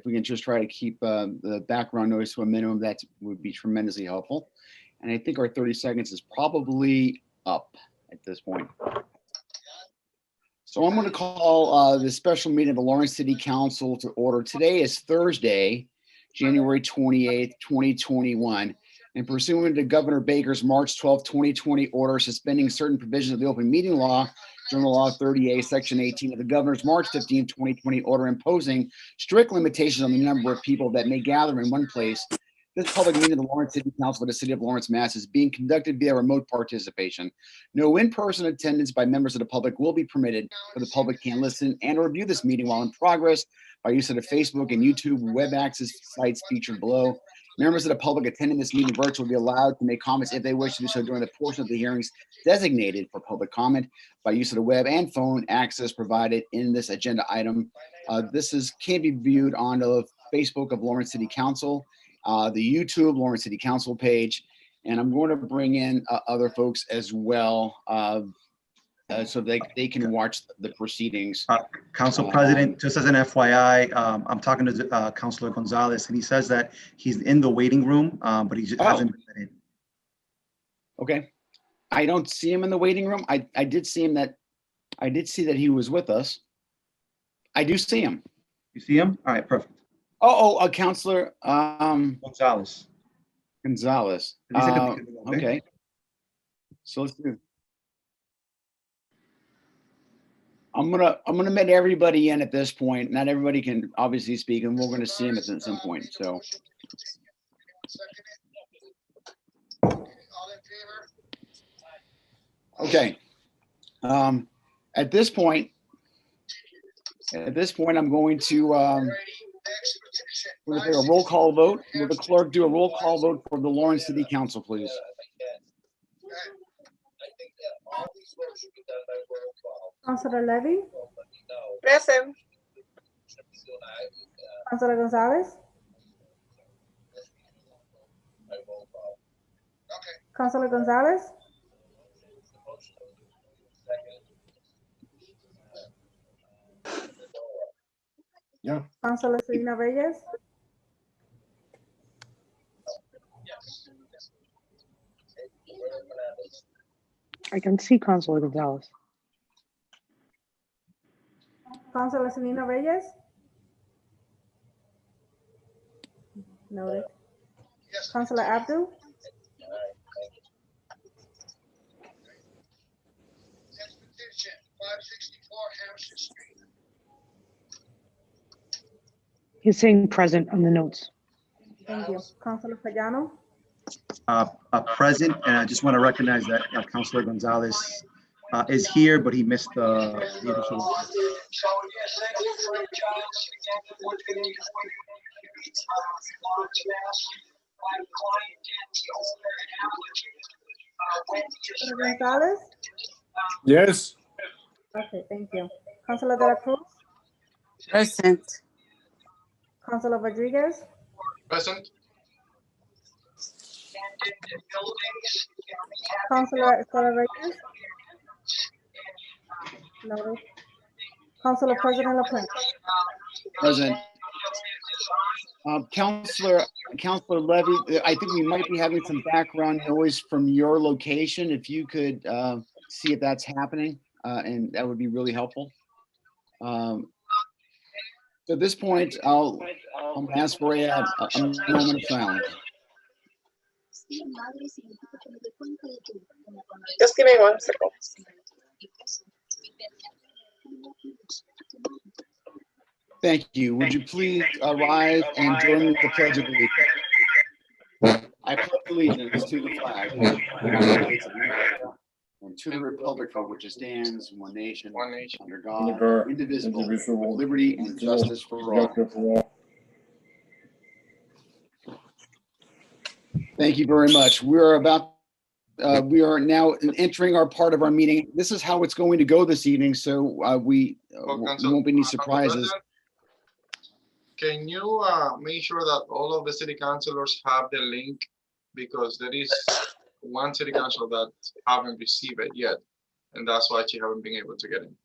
if we can just try to keep the background noise to a minimum, that would be tremendously helpful. And I think our 30 seconds is probably up at this point. So I'm going to call the special meeting of the Lawrence City Council to order. Today is Thursday, January 28th, 2021. And pursuant to Governor Baker's March 12, 2020 order suspending certain provisions of the open meeting law, General Law 30A, Section 18 of the Governor's March 15, 2020 order imposing strict limitations on the number of people that may gather in one place, this public meeting of the Lawrence City Council of the City of Lawrence, Mass. Is being conducted via remote participation. No in-person attendance by members of the public will be permitted, but the public can listen and or view this meeting while in progress by use of the Facebook and YouTube web access sites featured below. Members of the public attending this meeting virtually will be allowed to make comments if they wish to do so during the portion of the hearings designated for public comment by use of the web and phone access provided in this agenda item. This can be viewed on the Facebook of Lawrence City Council, the YouTube Lawrence City Council page, and I'm going to bring in other folks as well so they can watch the proceedings. Council President, just as an FYI, I'm talking to Councilor Gonzalez, and he says that he's in the waiting room, but he just hasn't been in. Okay, I don't see him in the waiting room. I did see that he was with us. I do see him. You see him? All right, perfect. Councilor Gonzalez. Okay. So let's do. I'm gonna admit everybody in at this point. Not everybody can obviously speak, and we're gonna see him at some point. So. Okay. At this point, I'm going to we're gonna take a roll call vote. Will the clerk do a roll call vote for the Lawrence City Council, please? Councilor Levy? Present. Councilor Gonzalez? Councilor Gonzalez? Yeah. Councilor Selena Reyes? I can see Councilor Gonzalez. Councilor Selena Reyes? Noted. Councilor Abdul? He's saying present on the notes. Thank you. Councilor Fayano? Present, and I just want to recognize that Councilor Gonzalez is here, but he missed the initial. Gonzalez? Yes. Okay, thank you. Councilor De La Cruz? Present. Councilor Rodriguez? Present. Councilor Estela Reyes? Noted. Councilor President LaPlante? Present. Councilor Levy, I think we might be having some background noise from your location. If you could see if that's happening, and that would be really helpful. So at this point, I'll ask for a moment of silence. Just give me 1 second. Thank you. Would you please rise and join me in the Pledge of Allegiance? I pledge allegiance to the flag of the United States of America and to the republic for which it stands, one nation, under God, indivisible, with liberty and justice for all. Thank you very much. We are now entering our part of our meeting. This is how it's going to go this evening, so we won't be any surprises. Can you make sure that all of the city councilors have the link? Because there is one city council that haven't received it yet, and that's why she haven't been able to get in.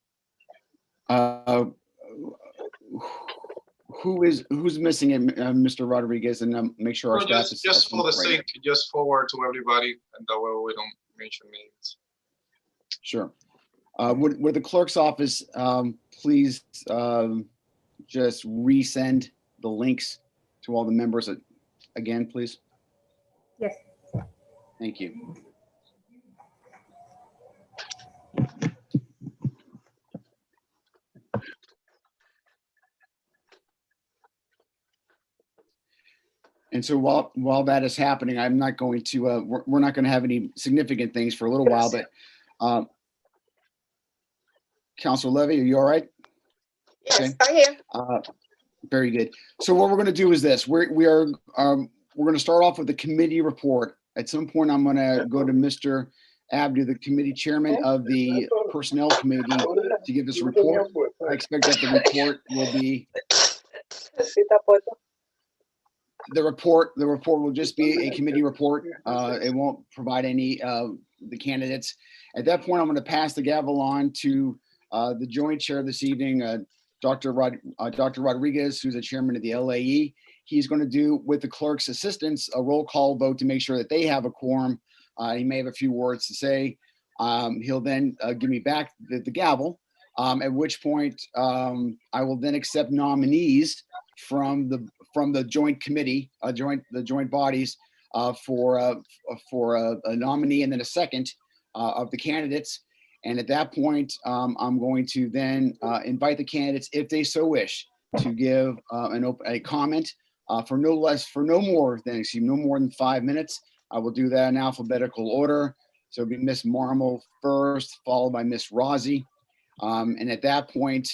who's missing it, Mr. Rodriguez, and make sure our No, staff is. just for the right. sake, just forward to everybody, and that way we don't mention names. Sure. Would the clerk's office please just resend the links to all the members again, please? Yes. Thank you. And so while that is happening, I'm not going to, we're not going to have any significant things for a little while, but Councilor Levy, are you all right? Yes, I'm here. Very good. So what we're going to do is this: we're going to start off with the committee report. At some point, I'm going to go to Mr. Abdu, the committee chairman of the Personnel Committee, to give us a report. I expect that the report will be the report will just be a committee report. It won't provide any the candidates. At that point, I'm going to pass the gavel on to the joint chair this evening, Dr. Rodriguez, who's the chairman of the LAE. He's going to do, with the clerk's assistance, a roll call vote to make sure that they have a quorum. He may have a few words to say. He'll then give me back the gavel, at which point I will then accept nominees from the joint committee, the joint bodies for a nominee and then a second of the candidates. And at that point, I'm going to then invite the candidates, if they so wish, to give a comment for no more than 5 minutes. I will do that in alphabetical order. So it'll be Miss Marmol first, followed by Miss Rossi. And at that point,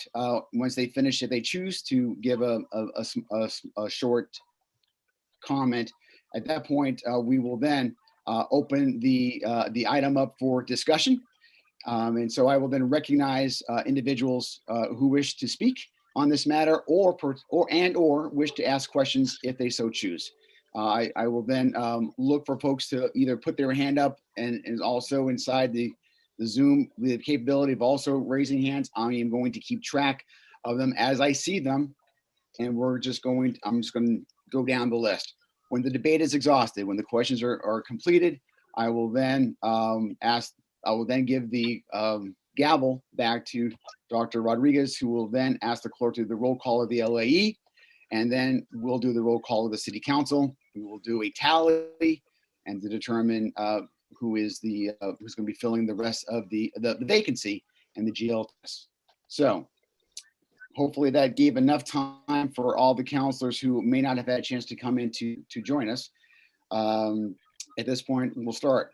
once they finish, if they choose to give a short comment, at that point, we will then open the item up for discussion. And so I will then recognize individuals who wish to speak on this matter or wish to ask questions if they so choose. I will then look for folks to either put their hand up and also inside the Zoom, the capability of also raising hands. I am going to keep track of them as I see them. And I'm just going to go down the list. When the debate is exhausted, when the questions are completed, I will then give the gavel back to Dr. Rodriguez, who will then ask the clerk to do the roll call of the LAE, and then we'll do the roll call of the city council. We will do a tally and to determine who's going to be filling the rest of the vacancy in the GLS. So hopefully that gave enough time for all the counselors who may not have had a chance to come in to join us. At this point, we'll start.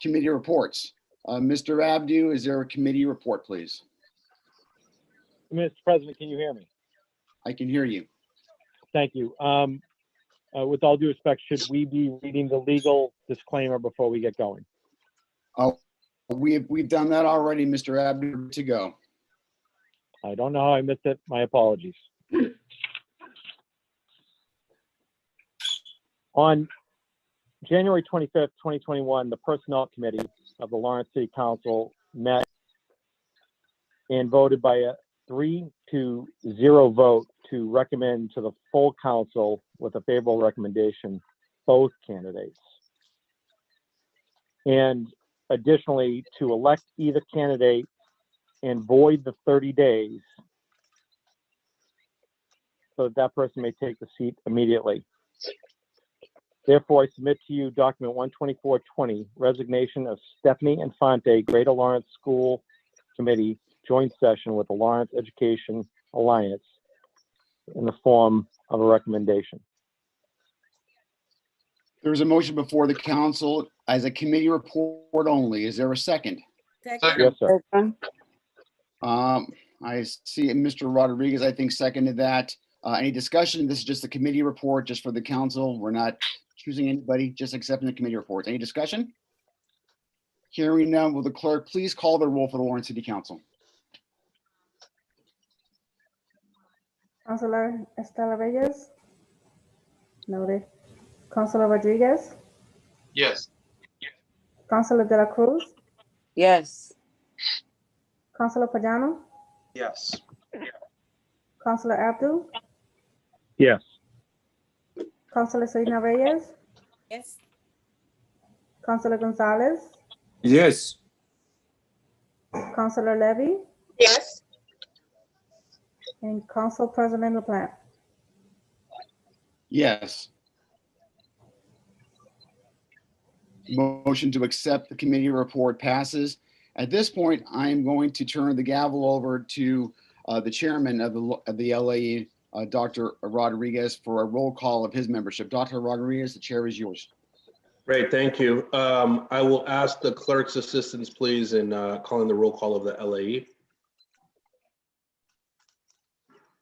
Committee reports. Mr. Abdu, is there a committee report, please? Mr. President, can you hear me? I can hear you. Thank you. With all due respect, should we be reading the legal disclaimer before we get going? Oh, we've done that already, Mr. Abdu, to go. I don't know how I missed it. My apologies. On January 25th, 2021, the Personnel Committee of the Lawrence City Council met and voted by a 3-0 vote to recommend to the full council with a favorable recommendation both candidates. And additionally, to elect either candidate and void the 30 days so that person may take the seat immediately. Therefore, I submit to you document 12420, resignation of Stephanie Infante, Greater Lawrence School Committee joint session with the Lawrence Education Alliance in the form of a recommendation. There's a motion before the council as a committee report only. Is there a second? Second. Yes, sir. I see Mr. Rodriguez, I think, seconded that. Any discussion? This is just a committee report just for the council. We're not choosing anybody, just accepting the committee reports. Any discussion? Hearing none, will the clerk please call the roll for the Lawrence City Council? Councilor Estela Reyes? Noted. Councilor Rodriguez? Yes. Councilor De La Cruz? Yes. Councilor Pagano? Yes. Councilor Abdul, Yes. Councilor Selena Reyes, Yes. Councilor Gonzalez, Yes. Councilor Levy, Yes. and Council President LaPlante. Yes. Motion to accept the committee report passes. At this point, I am going to turn the gavel over to the chairman of the LAE, Dr. Rodriguez, for a roll call of his membership. Dr. Rodriguez, the chair is yours. Great, thank you. I will ask the clerk's assistance, please, in calling the roll call of the LAE.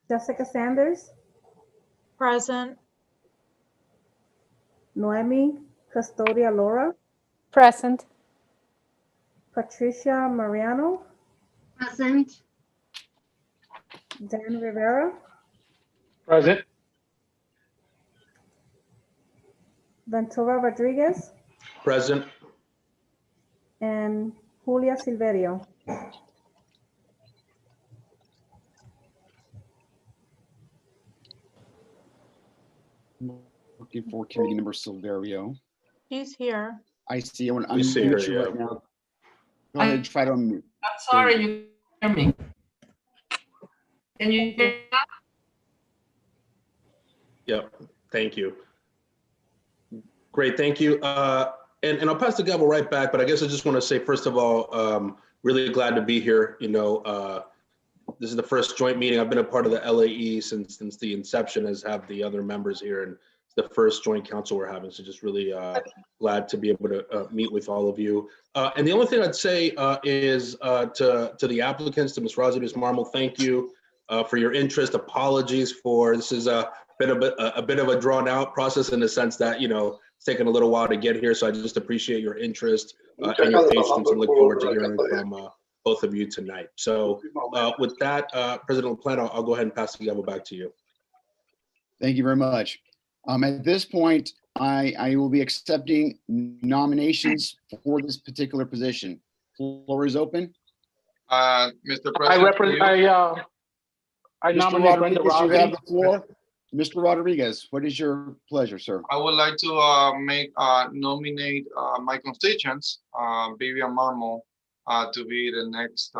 Jessica Sanders, Present. Noemi Custodia Laura, Present. Patricia Mariano, Present. Dan Rivera, Present. Ventura Rodriguez, Present. and Julia Silverio. Looking for committee member Silverio. He's here. I see. I want to We see her, unmute you yeah. right now. Go ahead, try to unmute. I'm sorry, you hear me. Can you hear me? Yep, thank you. Great, thank you. And I'll pass the gavel right back, but I guess I just want to say, first of all, really glad to be here. You know, this is the first joint meeting. I've been a part of the LAE since the inception, as have the other members here, and it's the first joint council we're having. So just really glad to be able to meet with all of you. And the only thing I'd say is to the applicants, to Ms. Rosie, Ms. Marmol, thank you for your interest. Apologies for this is a bit of a drawn out process in the sense that, you know, it's taken a little while to get here. So I just appreciate your interest and your patience, and look forward to hearing from both of you tonight. So with that, President LaPlante, I'll go ahead and pass the gavel back to you. Thank you very much. At this point, I will be accepting nominations for this particular position. Floor is open. Mr. President. I Mr. nominate Brenda Rodriguez, you have Rossi. the floor. Mr. Rodriguez, what is your pleasure, sir? I would like to nominate my constituents, Vivian Marmol, to be the next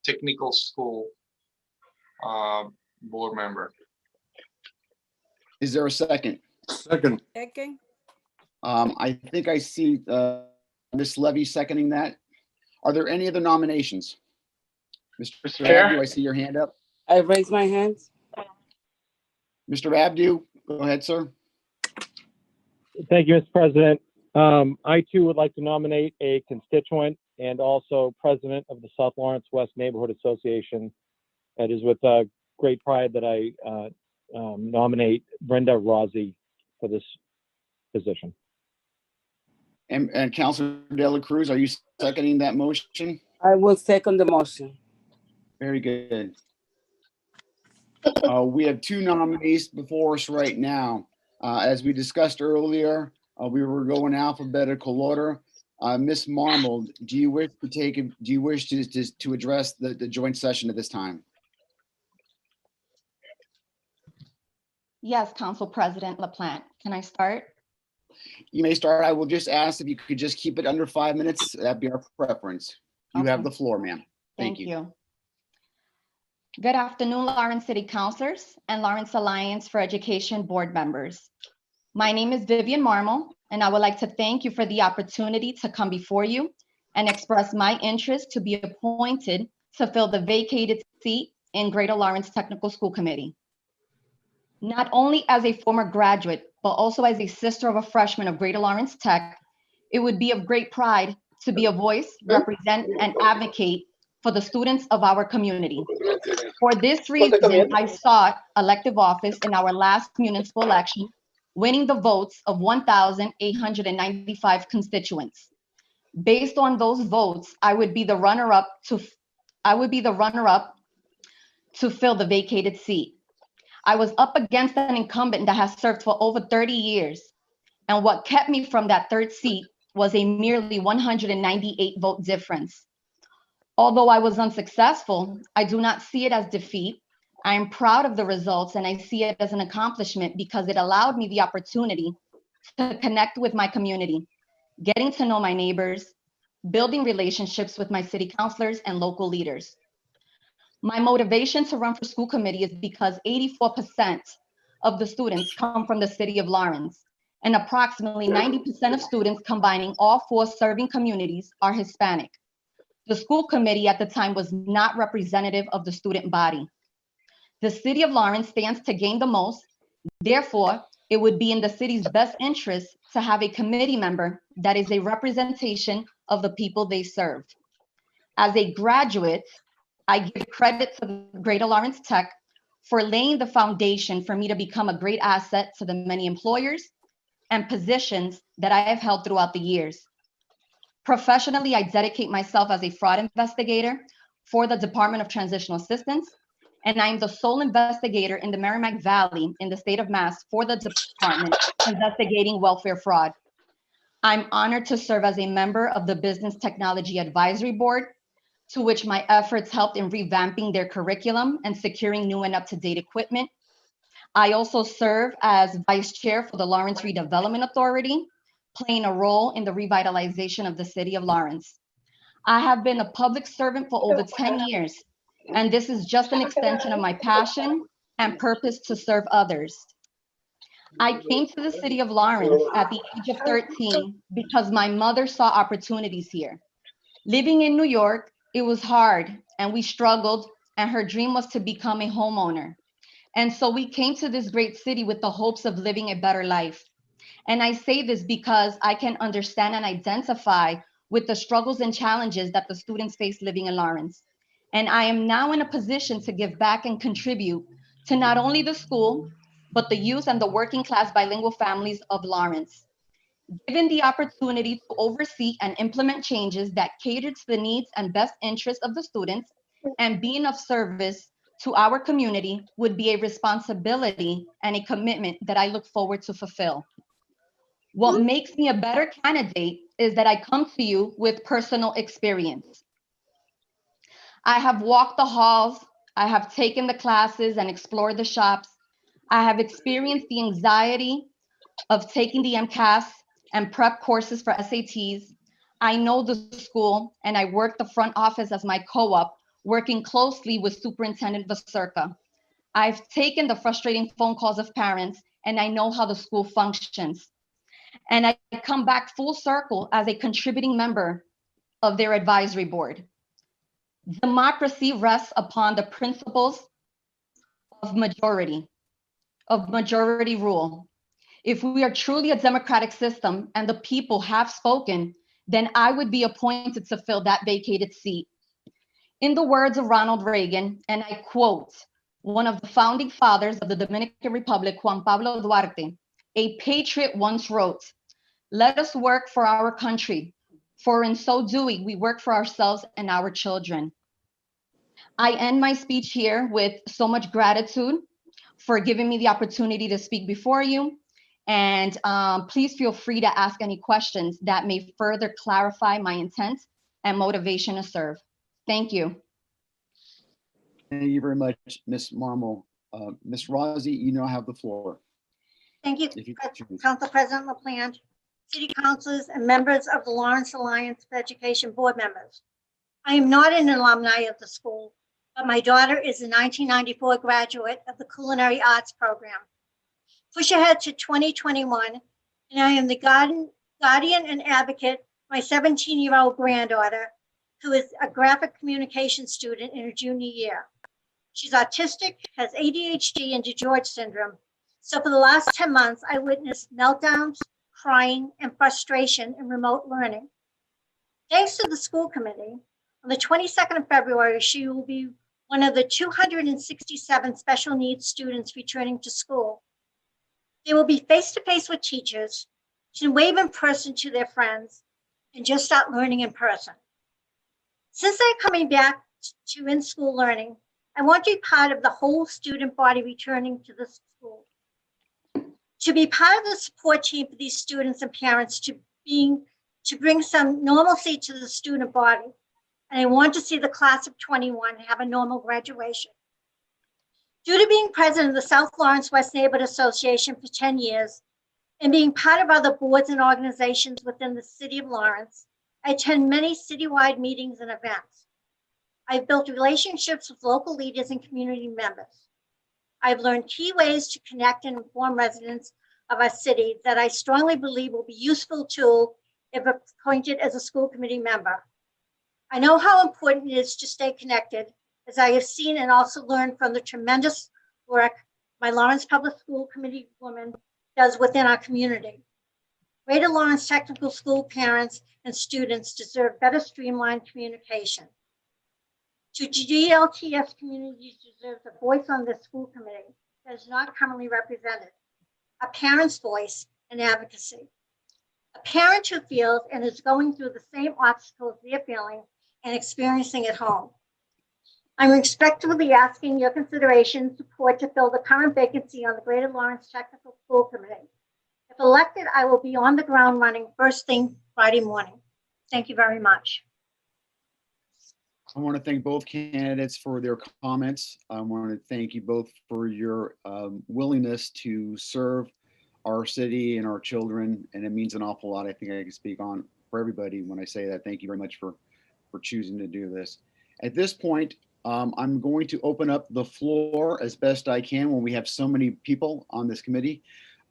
technical school board member. Is there a second? Second. Second. I think I see Ms. Levy seconding that. Are there any other nominations? Mr. Abdu, I see your hand up. I raise my hand. Mr. Abdu, go ahead, sir. Thank you, Mr. President. I too would like to nominate a constituent and also president of the South Lawrence West Neighborhood Association. It is with great pride that I nominate Brenda Rossi for this position. And Councilor De La Cruz, are you seconding that motion? I will second the motion. Very good. We have two nominees before us right now. As we discussed earlier, we were going alphabetical order. Ms. Marmol, do you wish to address the joint session at this time? Yes, Council President LaPlante. Can I start? You may start. I will just ask if you could just keep it under 5 minutes. That'd be our preference. You have the floor, ma'am. Thank you. Good afternoon, Lawrence City Councilors and Lawrence Alliance for Education board members. My name is Vivian Marmol, and I would like to thank you for the opportunity to come before you and express my interest to be appointed to fill the vacated seat in Greater Lawrence Technical School Committee. Not only as a former graduate, but also as a sister of a freshman of Greater Lawrence Tech, it would be of great pride to be a voice, represent, and advocate for the students of our community. For this reason, I sought elective office in our last municipal election, winning the votes of 1,895 constituents. Based on those votes, I would be the runner-up to fill the vacated seat. I was up against an incumbent that has served for over 30 years. And what kept me from that third seat was a merely 198 vote difference. Although I was unsuccessful, I do not see it as defeat. I am proud of the results and I see it as an accomplishment because it allowed me the opportunity to connect with my community, getting to know my neighbors, building relationships with my city councilors and local leaders. My motivation to run for school committee is because 84% of the students come from the city of Lawrence, and approximately 90% of students combining all 4 serving communities are Hispanic. The school committee at the time was not representative of the student body. The city of Lawrence stands to gain the most. Therefore, it would be in the city's best interest to have a committee member that is a representation of the people they serve. As a graduate, I give credit to Greater Lawrence Tech for laying the foundation for me to become a great asset to the many employers and positions that I have held throughout the years. Professionally, I dedicate myself as a fraud investigator for the Department of Transitional Assistance, and I am the sole investigator in the Merrimack Valley in the state of Mass for the department investigating welfare fraud. I'm honored to serve as a member of the Business Technology Advisory Board, to which my efforts helped in revamping their curriculum and securing new and up-to-date equipment. I also serve as vice chair for the Lawrence Redevelopment Authority, playing a role in the revitalization of the city of Lawrence. I have been a public servant for over 10 years, and this is just an extension of my passion and purpose to serve others. I came to the city of Lawrence at the age of 13 because my mother saw opportunities here. Living in New York, it was hard and we struggled, and her dream was to become a homeowner. And so we came to this great city with the hopes of living a better life. And I say this because I can understand and identify with the struggles and challenges that the students face living in Lawrence. And I am now in a position to give back and contribute to not only the school, but the youth and the working class bilingual families of Lawrence. Given the opportunity to oversee and implement changes that cater to the needs and best interests of the students and being of service to our community would be a responsibility and a commitment that I look forward to fulfill. What makes me a better candidate is that I come to you with personal experience. I have walked the halls, I have taken the classes and explored the shops. I have experienced the anxiety of taking the MCAS and prep courses for SATs. I know the school and I work the front office as my co-op, working closely with Superintendent Vasurka. I've taken the frustrating phone calls of parents and I know how the school functions. And I come back full circle as a contributing member of their advisory board. Democracy rests upon the principles of majority rule. If we are truly a democratic system and the people have spoken, then I would be appointed to fill that vacated seat. In the words of Ronald Reagan, and I quote, one of the founding fathers of the Dominican Republic, Juan Pablo Duarte, a patriot once wrote, "Let us work for our country, for in so doing, we work for ourselves and our children." I end my speech here with so much gratitude for giving me the opportunity to speak before you. And please feel free to ask any questions that may further clarify my intent and motivation to serve. Thank you. Thank you very much, Ms. Marmol. Ms. Rossi, you now have the floor. Thank you, If you choose. Council President LaPlante, city councilors, and members of the Lawrence Alliance for Education board members. I am not an alumni of the school, but my daughter is a 1994 graduate of the Culinary Arts program. Push ahead to 2021, and I am the guardian and advocate for my 17-year-old granddaughter, who is a graphic communication student in her junior year. She's autistic, has ADHD and DiGeorge syndrome. So for the last 10 months, I witnessed meltdowns, crying, and frustration in remote learning. Thanks to the school committee, on the 22nd of February, she will be one of the 267 special needs students returning to school. They will be face-to-face with teachers, can wave in person to their friends, and just start learning in person. Since they're coming back to in-school learning, I want to be part of the whole student body returning to the school. To be part of the support team for these students and parents to bring some normalcy to the student body. and I want to see the class of 21 have a normal graduation. Due to being president of the South Lawrence West Neighborhood Association for 10 years and being part of other boards and organizations within the city of Lawrence, I attend many citywide meetings and events. I've built relationships with local leaders and community members. I've learned key ways to connect and inform residents of our city that I strongly believe will be useful tool if appointed as a school committee member. I know how important it is to stay connected, as I have seen and also learned from the tremendous work my Lawrence Public School Committee woman does within our community. Greater Lawrence Technical School parents and students deserve better streamlined communication. To GLTS communities deserves a voice on this school committee that is not currently represented, a parent's voice and advocacy. A parent who feels and is going through the same obstacles they're feeling and experiencing at home. I'm respectfully asking your consideration and support to fill the current vacancy on the Greater Lawrence Technical School Committee. If elected, I will be on the ground running first thing Friday morning. Thank you very much. I want to thank both candidates for their comments. I want to thank you both for your willingness to serve our city and our children, and it means an awful lot. I think I can speak on for everybody when I say that. Thank you very much for choosing to do this. At this point, I'm going to open up the floor as best I can when we have so many people on this committee.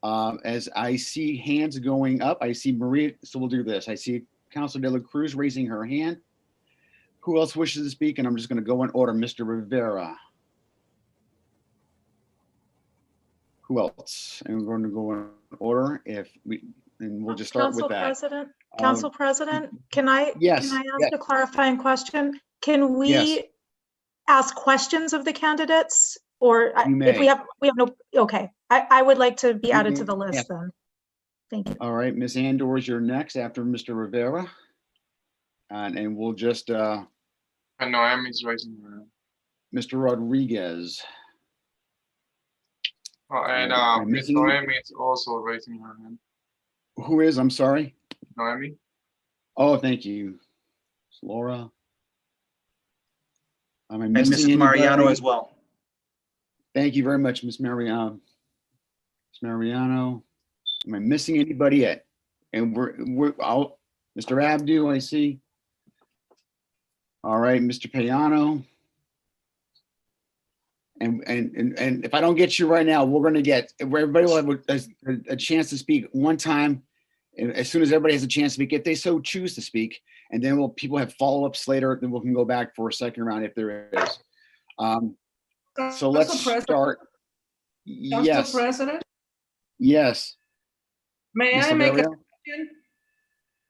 As I see hands going up, I see Maria, so we'll do this. I see Councilor De La Cruz raising her hand. Who else wishes to speak? And I'm just going to go in order. Mr. Rivera. Who else? And we're going to go in order and we'll just start with that. Council President, can I yes, ask a clarifying question? Can we ask questions of the candidates, or if we have no? Okay, I would like to be added to the list then. Thank you. All right, Ms. Andors, you're next after Mr. Rivera, and we'll just. And Noemi's raising her hand. Mr. Rodriguez. Oh, and Ms. Noemi is also raising her hand. Who is? I'm sorry. Noemi. Oh, thank you. Laura. And Mrs. Mariano as well. Thank you very much, Ms. Mariano. Ms. Mariano. Am I missing anybody yet? And we're out. Mr. Abdu, I see. All right, Mr. Payano. And if I don't get you right now, we're going to get, everybody will have a chance to speak one time. As soon as everybody has a chance to speak, if they so choose to speak, and then people have follow-ups later, then we can go back for a second round if there is. So let's start. Yes. Council President? Yes. May I make a question?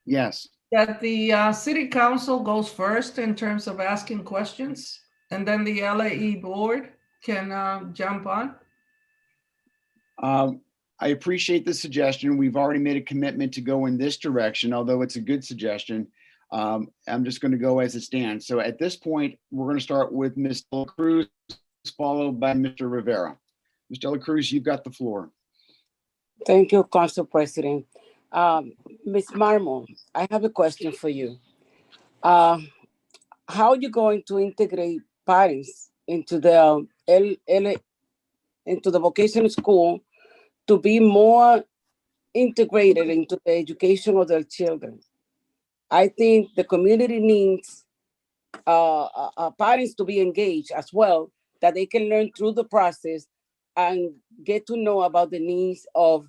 Yes. That the city council goes first in terms of asking questions, and then the LAE board can jump on? I appreciate the suggestion. We've already made a commitment to go in this direction, although it's a good suggestion. I'm just going to go as it stands. So at this point, we're going to start with Ms. De La Cruz, followed by Mr. Rivera. Ms. De La Cruz, you've got the floor. Thank you, Council President. Ms. Marmol, I have a question for you. How are you going to integrate parents into the vocational school to be more integrated into the education of their children? I think the community needs parents to be engaged as well, that they can learn through the process and get to know about the needs of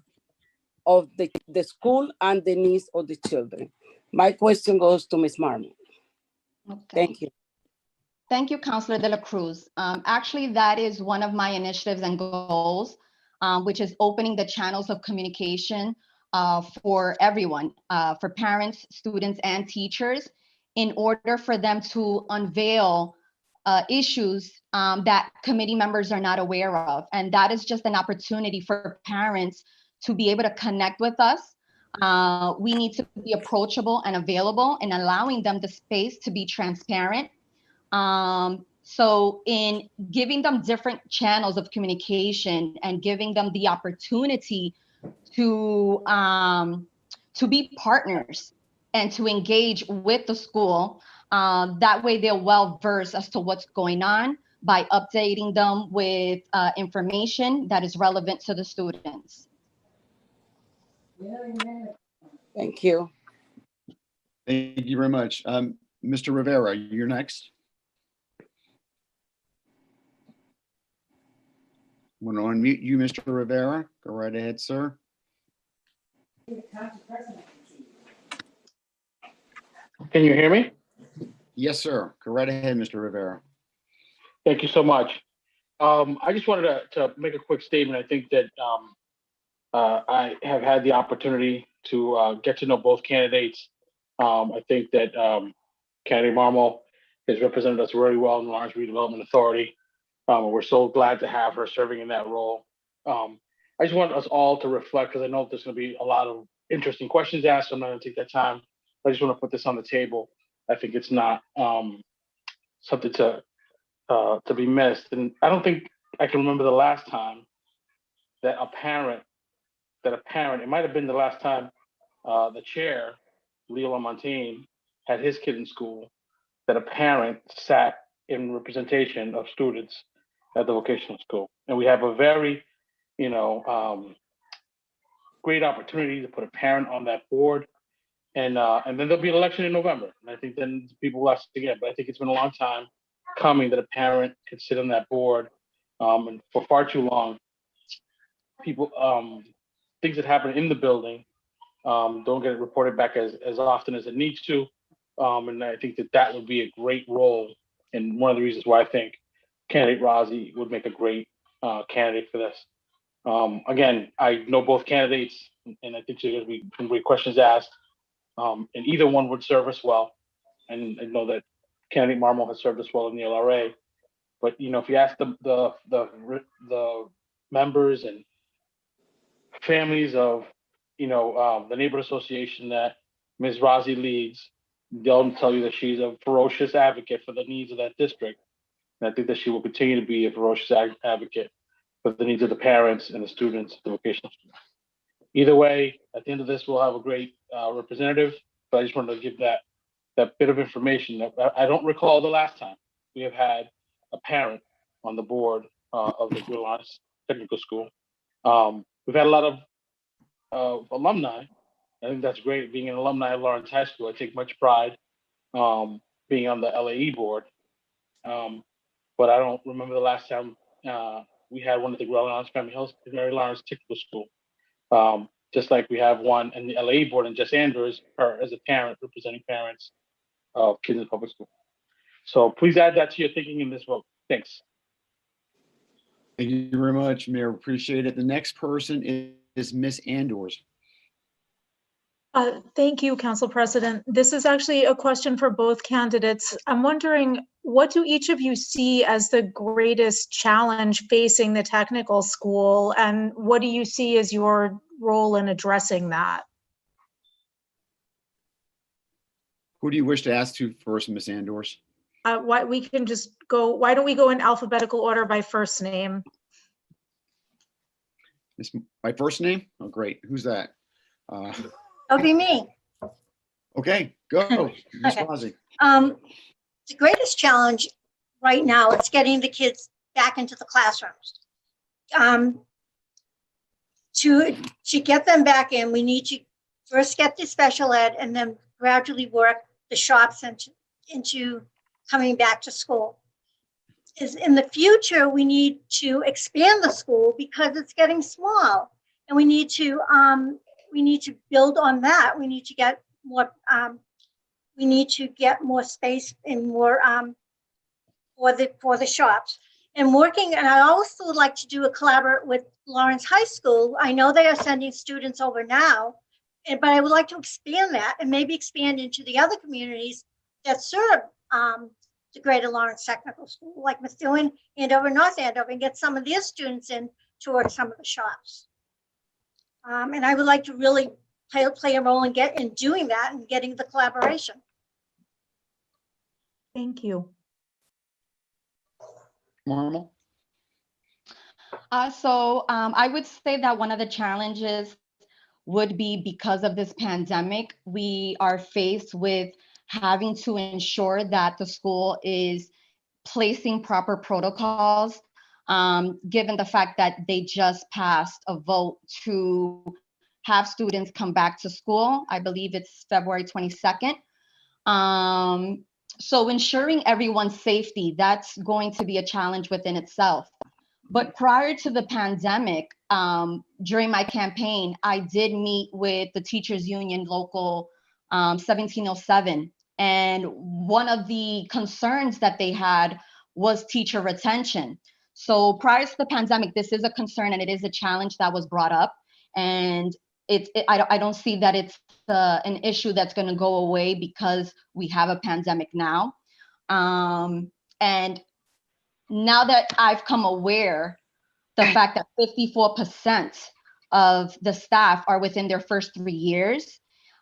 the school and the needs of the children. My question goes to Ms. Marmol. Okay. Thank you. Thank you, Councilor De La Cruz. Actually, that is one of my initiatives and goals, which is opening the channels of communication for everyone, for parents, students, and teachers, in order for them to unveil issues that committee members are not aware of. And that is just an opportunity for parents to be able to connect with us. We need to be approachable and available, and allowing them the space to be transparent. So in giving them different channels of communication and giving them the opportunity to be partners and to engage with the school, That way they're well versed as to what's going on by updating them with information that is relevant to the students. Thank you. Thank you very much. Mr. Rivera, you're next. I'm going to unmute you, Mr. Rivera. Go right ahead, sir. Can you hear me? Yes, sir. Go right ahead, Mr. Rivera. Thank you so much. I just wanted to make a quick statement. I think that I have had the opportunity to get to know both candidates. I think that candidate Marmol has represented us really well in the Lawrence Redevelopment Authority. We're so glad to have her serving in that role. I just want us all to reflect, because I know there's going to be a lot of interesting questions asked, so I'm not going to take that time. I just want to put this on the table. I think it's not something to be missed. And I don't think I can remember the last time that a parent, it might have been the last time the chair, Leo Lamontagne, had his kid in school, that a parent sat in representation of students at the vocational school. And we have a very, great opportunity to put a parent on that board. And then there'll be an election in November. And I think then people will ask again, but I think it's been a long time coming that a parent could sit on that board. And for far too long, people, things that happen in the building don't get reported back as often as it needs to. And I think that would be a great role. And one of the reasons why I think candidate Rozzi would make a great candidate for this. Again, I know both candidates, and I think there's going to be some great questions asked. And either one would serve us well. And I know that candidate Marmol has served us well in the LRA. But if you ask the members and families of the neighborhood association that Ms. Rozzi leads, they'll tell you that she's a ferocious advocate for the needs of that district. And I think that she will continue to be a ferocious advocate for the needs of the parents and the students, the vocational students. Either way, at the end of this, we'll have a great representative. But I just wanted to give that bit of information that I don't recall the last time we have had a parent on the board of the Lawrence Technical School. We've had a lot of alumni. I think that's great. Being an alumni of Lawrence High School, I take much pride being on the LAE board. But I don't remember the last time we had one at the Lawrence Family Health Mary Lawrence Technical School. Just like we have one in the LAE board, and Jess Andrews as a parent representing parents of kids in public school. So please add that to your thinking in this vote. Thanks. Thank you very much, Mayor. Appreciate it. The next person is Ms. Andrews. Thank you, Council President. This is actually a question for both candidates. I'm wondering, what do each of you see as the greatest challenge facing the technical school, and what do you see as your role in addressing that? Who do you wish to ask to first, Ms. Andrews? Why don't we go in alphabetical order by first name? My first name? Oh, great. Who's that? That'll be me. Okay, go, Ms. Rozzi. The greatest challenge right now is getting the kids back into the classrooms. To get them back in, we need to first get the special ed and then gradually work the shops into coming back to school. In the future, we need to expand the school because it's getting small, and we need to build on that. We need to get more. We need to get more space and more for the shops. And I also would like to do a collaborate with Lawrence High School. I know they are sending students over now, but I would like to expand that and maybe expand into the other communities that serve the Greater Lawrence Technical School, like Methuen, Andover, North Andover, and get some of their students in towards some of the shops. And I would like to really play a role in doing that and getting the collaboration. Thank you. Marmol? I would say that one of the challenges would be because of this pandemic, we are faced with having to ensure that the school is placing proper protocols, given the fact that they just passed a vote to have students come back to school. I believe it's February 22nd. So ensuring everyone's safety, that's going to be a challenge within itself. But prior to the pandemic, during my campaign, I did meet with the Teachers Union Local 1707. And one of the concerns that they had was teacher retention. So prior to the pandemic, this is a concern and it is a challenge that was brought up. And I don't see that it's an issue that's going to go away because we have a pandemic now. And now that I've come aware the fact that 54% of the staff are within their first 3 years,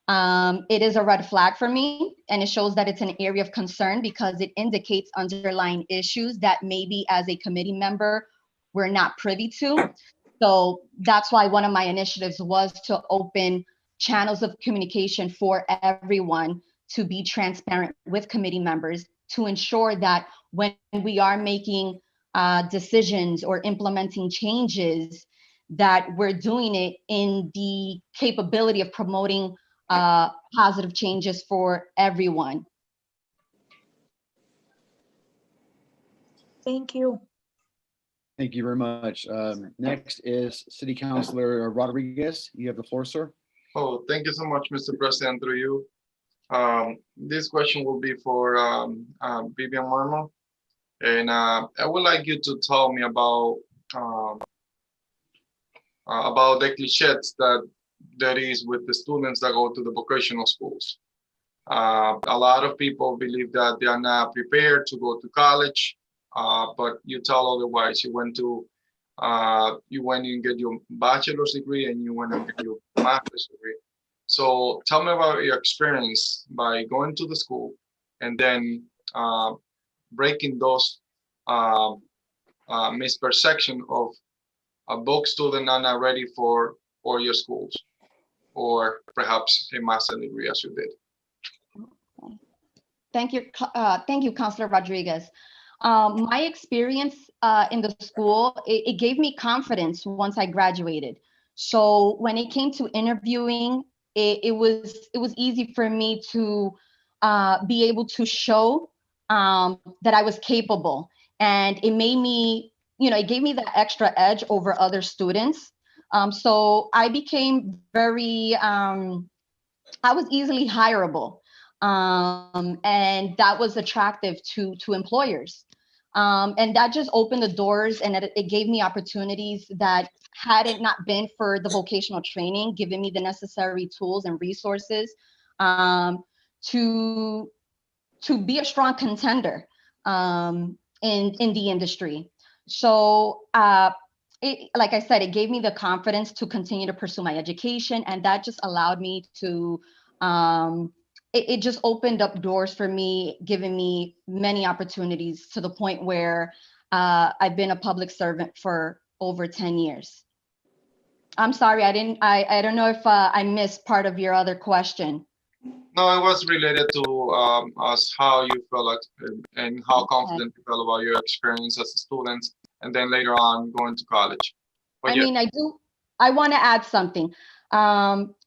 it is a red flag for me. And it shows that it's an area of concern because it indicates underlying issues that maybe as a committee member, we're not privy to. So that's why one of my initiatives was to open channels of communication for everyone to be transparent with committee members to ensure that when we are making decisions or implementing changes, that we're doing it in the capability of promoting positive changes for everyone. Thank you. Thank you very much. Next is City Councilor Rodriguez. You have the floor, sir. Oh, thank you so much, Mr. President, through you. This question will be for Vivian Marmo. And I would like you to tell me about the cliches that is with the students that go to the vocational schools. A lot of people believe that they are not prepared to go to college, but you tell otherwise. You went and get your bachelor's degree and you went and get your master's degree. So tell me about your experience by going to the school and then breaking those misperception of a book student not ready for your schools, or perhaps a master's degree as you did. Thank you, Councilor Rodriguez. My experience in the school, it gave me confidence once I graduated. So when it came to interviewing, it was easy for me to be able to show that I was capable, and it made me, it gave me that extra edge over other students. So I became very, I was easily hireable. And that was attractive to employers. And that just opened the doors, and it gave me opportunities that had it not been for the vocational training, giving me the necessary tools and resources to be a strong contender in the industry. So like I said, it gave me the confidence to continue to pursue my education, and that just allowed me to it just opened up doors for me, giving me many opportunities to the point where I've been a public servant for over 10 years. I'm sorry, I don't know if I missed part of your other question. No, it was related to how you felt and how confident you felt about your experience as a student, and then later on going to college. But I want to add something.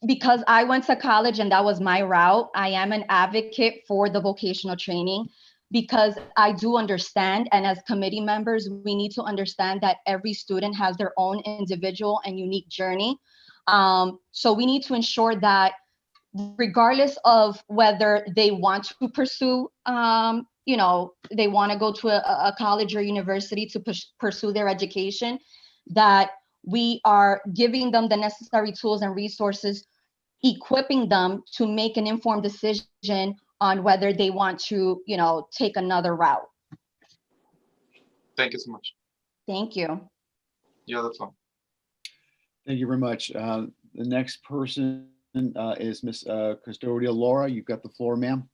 Because I went to college and that was my route, I am an advocate for the vocational training, because I do understand, and as committee members, we need to understand that every student has their own individual and unique journey. So we need to ensure that regardless of whether they want to pursue, they want to go to a college or university to pursue their education, that we are giving them the necessary tools and resources, equipping them to make an informed decision on whether they want to, take another route. Thank you so much. Thank you. Yeah, that's all. Thank you very much. The next person is Ms. Custodia Laura. You've got the floor, ma'am.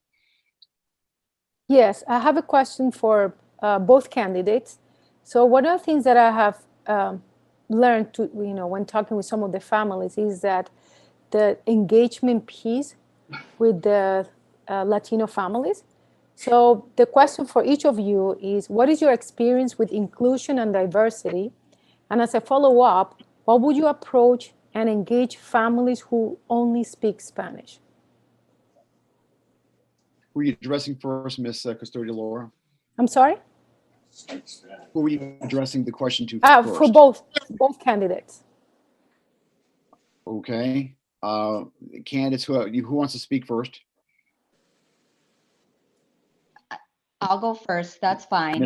Yes, I have a question for both candidates. So one of the things that I have learned to, when talking with some of the families, is that the engagement piece with the Latino families. So the question for each of you is, what is your experience with inclusion and diversity? And as a follow-up, what would you approach and engage families who only speak Spanish? Who are you addressing first, Ms. Custodia Laura? I'm sorry? Who are you addressing the question to first? For both candidates. Okay. Candidates, who wants to speak first? I'll go first. That's fine.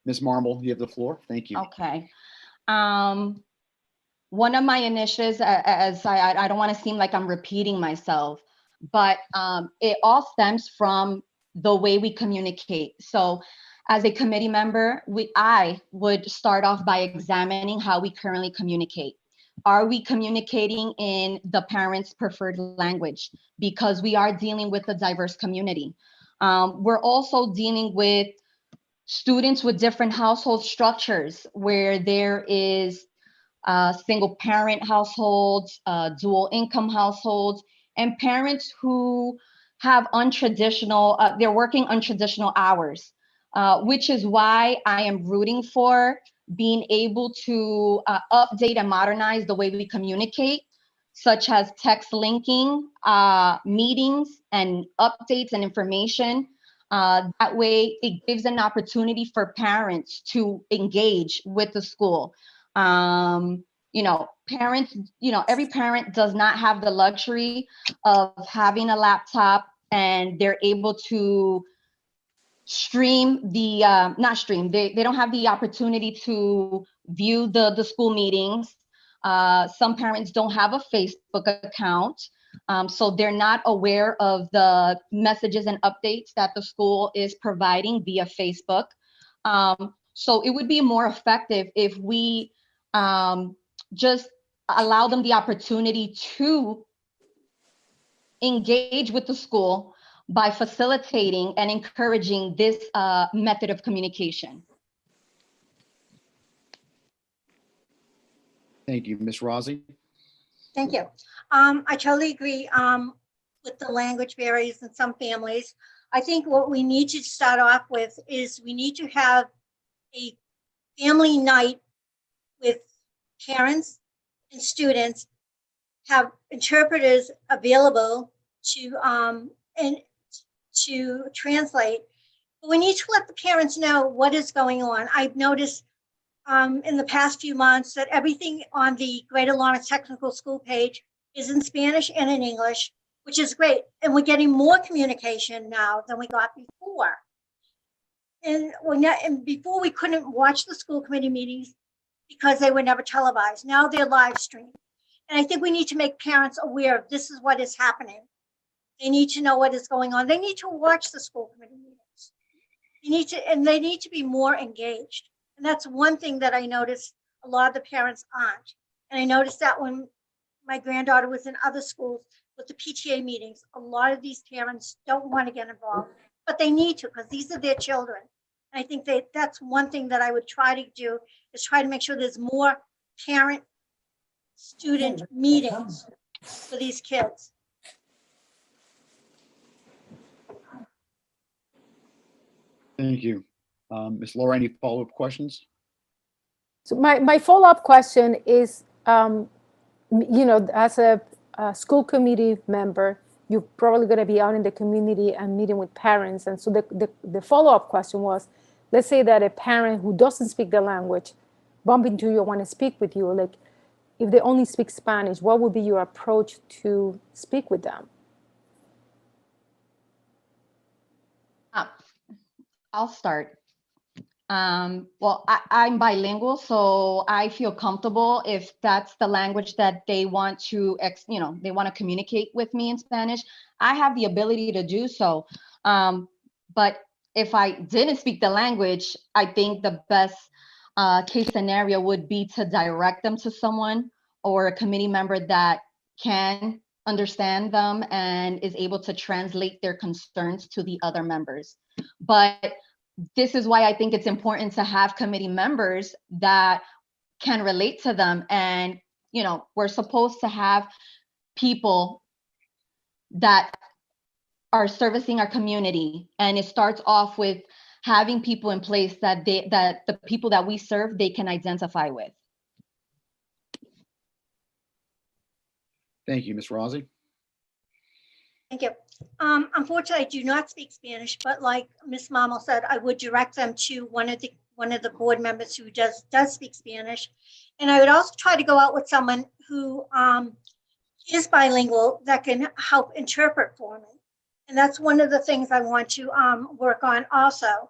Ms. Marble, you have the floor. Thank you. Okay. One of my initiatives, as I don't want to seem like I'm repeating myself, but it all stems from the way we communicate. So as a committee member, I would start off by examining how we currently communicate. Are we communicating in the parents' preferred language? Because we are dealing with a diverse community. We're also dealing with students with different household structures where there is single parent households, dual income households, and parents who have untraditional, they're working untraditional hours, which is why I am rooting for being able to update and modernize the way we communicate, such as text linking, meetings and updates and information. That way it gives an opportunity for parents to engage with the school. Parents, every parent does not have the luxury of having a laptop and they're able to stream they don't have the opportunity to view the school meetings. Some parents don't have a Facebook account, so they're not aware of the messages and updates that the school is providing via Facebook. So it would be more effective if we just allow them the opportunity to engage with the school by facilitating and encouraging this method of communication. Thank you. Ms. Rossi? Thank you. I totally agree with the language barriers in some families. I think what we need to start off with is we need to have a family night with parents and students, have interpreters available to translate. But we need to let the parents know what is going on. I've noticed in the past few months that everything on the Greater Lawrence Technical School page is in Spanish and in English, which is great. And we're getting more communication now than we got before. And before we couldn't watch the school committee meetings because they were never televised. Now they're live streamed. And I think we need to make parents aware of this is what is happening. They need to know what is going on. They need to watch the school committee meetings. They need to be more engaged. And that's one thing that I noticed a lot of the parents aren't. And I noticed that when my granddaughter was in other schools with the PTA meetings, a lot of these parents don't want to get involved, but they need to because these are their children. And I think that's one thing that I would try to do is try to make sure there's more parent-student meetings for these kids. Thank you. Ms. Laura, any follow-up questions? So my follow-up question is, as a school committee member, you're probably going to be out in the community and meeting with parents. And so the follow-up question was, let's say that a parent who doesn't speak the language bump into you or want to speak with you, like if they only speak Spanish, what would be your approach to speak with them? I'll start. Well, I'm bilingual, so I feel comfortable if that's the language that they want to, they want to communicate with me in Spanish. I have the ability to do so. But if I didn't speak the language, I think the best case scenario would be to direct them to someone or a committee member that can understand them and is able to translate their concerns to the other members. But this is why I think it's important to have committee members that can relate to them. And, we're supposed to have people that are servicing our community. And it starts off with having people in place that the people that we serve, they can identify with. Thank you, Ms. Rossi. Thank you. Unfortunately, I do not speak Spanish, but like Ms. Marmol said, I would direct them to one of the board members who does speak Spanish. And I would also try to go out with someone who is bilingual that can help interpret for me. And that's one of the things I want to work on also,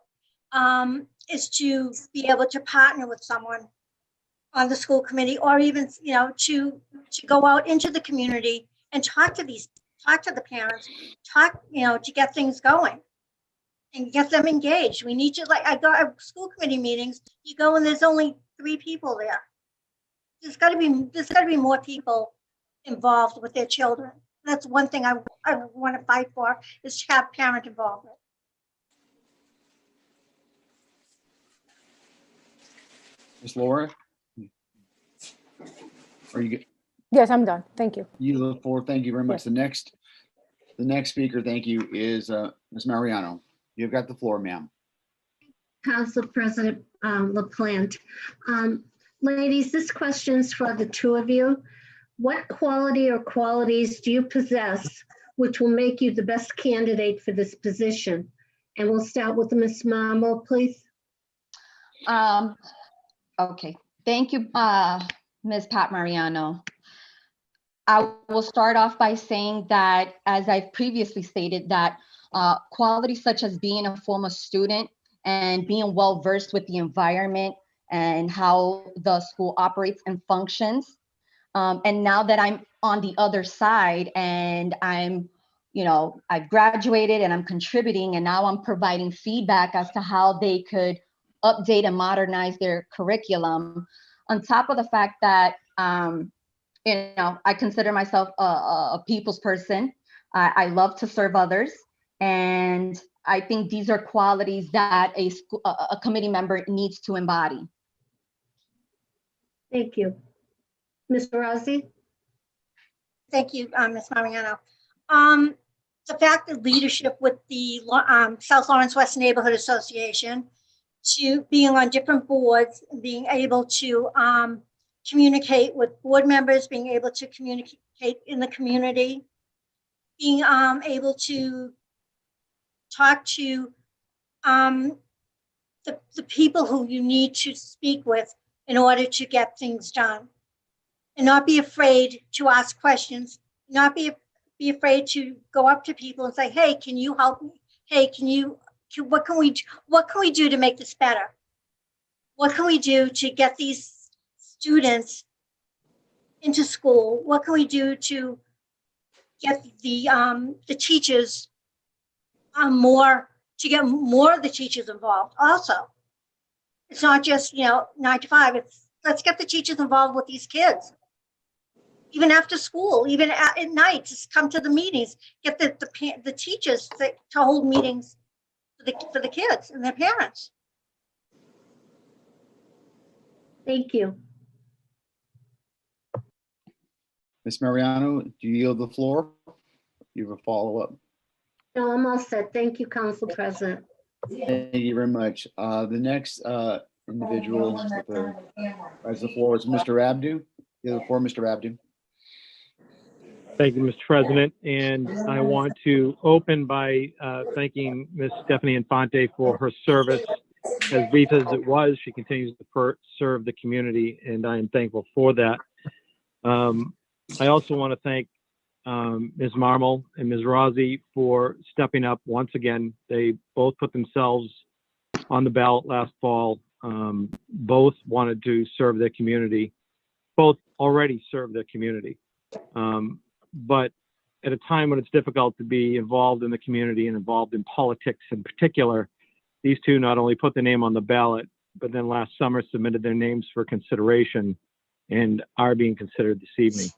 is to be able to partner with someone on the school committee, or even, you know, to go out into the community and talk to the parents, to get things going and get them engaged. We need to, like, I go at school committee meetings, you go and there's only 3 people there. There's got to be more people involved with their children. That's one thing I want to fight for, is to have parent involvement. Ms. Laura? Are you good? Yes, I'm done. Thank you. You look forward. Thank you very much. Yes. The next speaker, thank you, is Ms. Mariano. You've got the floor, ma'am. Council President LaPlante. Ladies, this question's for the 2 of you. What quality or qualities do you possess which will make you the best candidate for this position? And we'll start with Ms. Marmol, please. Okay, thank you, Ms. Pat Mariano. I will start off by saying that, as I've previously stated, that qualities such as being a former student and being well-versed with the environment and how the school operates and functions. And now that I'm on the other side and I've graduated and I'm contributing, and now I'm providing feedback as to how they could update and modernize their curriculum, on top of the fact that, I consider myself a people's person. I love to serve others. And I think these are qualities that a committee member needs to embody. Thank you. Ms. Rossi? Thank you, Ms. Mariano. The fact that leadership with the South Lawrence West Neighborhood Association, to being on different boards, being able to communicate with board members, being able to communicate in the community, being able to talk to the people who you need to speak with in order to get things done. And not be afraid to ask questions, not be afraid to go up to people and say, hey, can you help me? Hey, what can we do to make this better? What can we do to get these students into school? What can we do to get the teachers get more of the teachers involved also? It's not just 9 to 5. Let's get the teachers involved with these kids. Even after school, even at night, just come to the meetings, get the teachers to hold meetings for the kids and their parents. Thank you. Ms. Mariano, do you yield the floor? You have a follow-up? No, I'm all set. Thank you, Council President. Thank you very much. The next individual that has the floor is Mr. Abdu. You have the floor, Mr. Abdu. Thank you, Mr. President. And I want to open by thanking Ms. Stephanie Infante for her service. As brief as it was, she continues to serve the community, and I am thankful for that. I also want to thank Ms. Marmol and Ms. Rossi for stepping up once again. They both put themselves on the ballot last fall. Both wanted to serve their community. Both already serve their community. But at a time when it's difficult to be involved in the community and involved in politics in particular, these two not only put their name on the ballot, but then last summer submitted their names for consideration and are being considered this evening.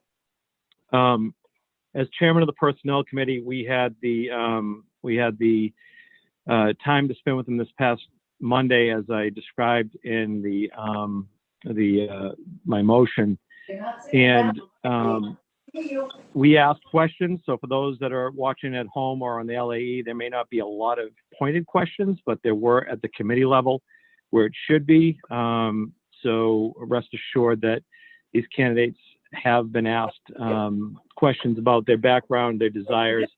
As chairman of the Personnel Committee, we had the time to spend with them this past Monday, as I described in my motion, and We asked questions. So for those that are watching at home or on the LAE, there may not be a lot of pointed questions, but there were at the committee level where it should be. So rest assured that these candidates have been asked questions about their background, their desires,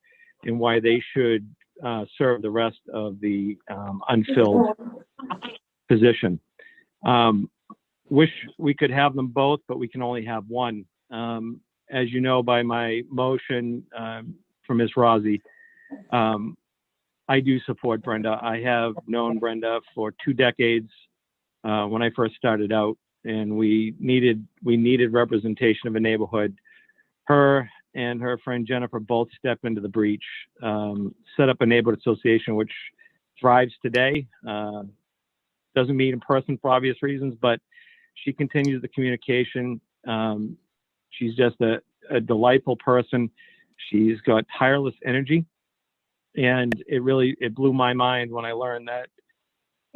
and why they should serve the rest of the unfilled position. Wish we could have them both, but we can only have one. As you know, by my motion for Ms. Rossi, I do support Brenda. I have known Brenda for 2 decades when I first started out, and we needed representation of a neighborhood. Her and her friend Jennifer both stepped into the breach, set up a neighborhood association which thrives today. Doesn't meet in person for obvious reasons, but she continues the communication. She's just a delightful person. She's got tireless energy, and it blew my mind when I learned that.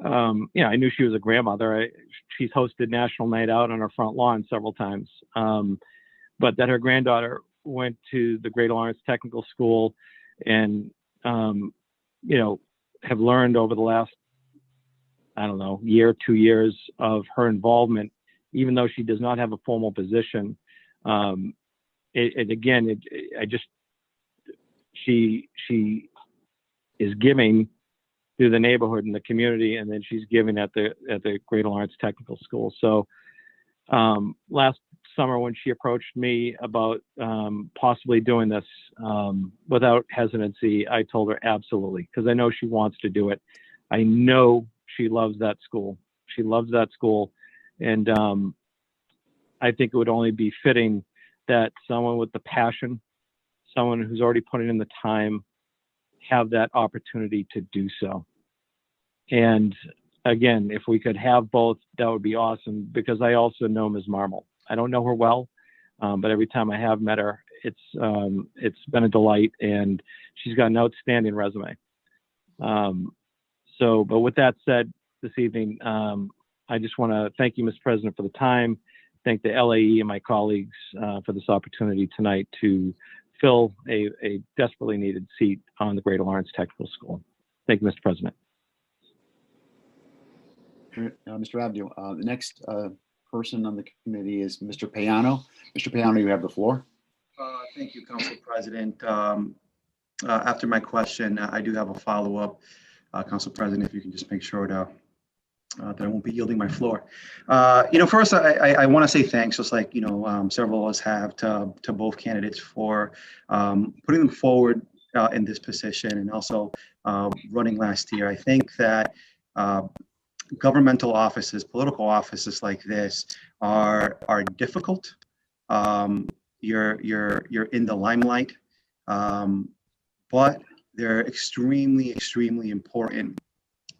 I knew she was a grandmother. She's hosted National Night Out on her front lawn several times, but that her granddaughter went to the Greater Lawrence Technical School, and have learned over the last, year, 2 years of her involvement, even though she does not have a formal position. She is giving through the neighborhood and the community, and then she's giving at the Greater Lawrence Technical School. So last summer when she approached me about possibly doing this, without hesitancy, I told her absolutely, because I know she wants to do it. I know she loves that school. She loves that school. And I think it would only be fitting that someone with the passion, someone who's already putting in the time, have that opportunity to do so. And again, if we could have both, that would be awesome, because I also know Ms. Marmol. I don't know her well, but every time I have met her, it's been a delight, and she's got an outstanding resume. But with that said, this evening, I just want to thank you, Mr. President, for the time. Thank the LAE and my colleagues for this opportunity tonight to fill a desperately needed seat on the Greater Lawrence Technical School. Thank you, Mr. President. Mr. Abdu, the next person on the committee is Mr. Payano. Mr. Payano, you have the floor. Thank you, Council President. After my question, I do have a follow-up. Council President, if you can just make sure that I won't be yielding my floor. First, I want to say thanks, just like, several of us have, to both candidates for putting them forward in this position, and also running last year. I think that governmental offices, political offices like this are difficult. You're in the limelight, but they're extremely, extremely important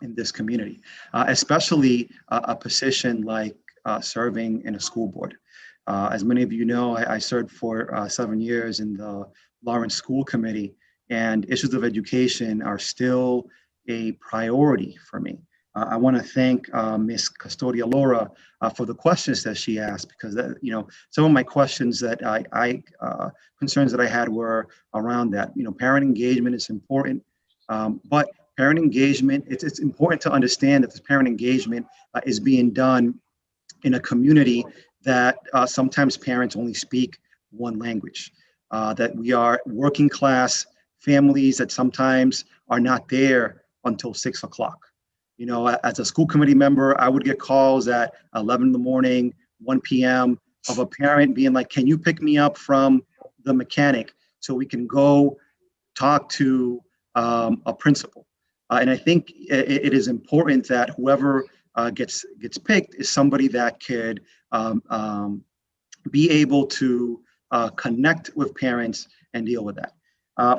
in this community, especially a position like serving in a school board. As many of you know, I served for 7 years in the Lawrence School Committee, and issues of education are still a priority for me. I want to thank Ms. Custodia Laura for the questions that she asked, because some of my questions that concerns that I had were around that. Parent engagement is important, but parent engagement, it's important to understand that this parent engagement is being done in a community that sometimes parents only speak one language, that we are working class families that sometimes are not there until 6 o'clock. As a school committee member, I would get calls at 11 in the morning, 1 p.m. of a parent being like, can you pick me up from the mechanic so we can go talk to a principal? And I think it is important that whoever gets picked is somebody that could be able to connect with parents and deal with that.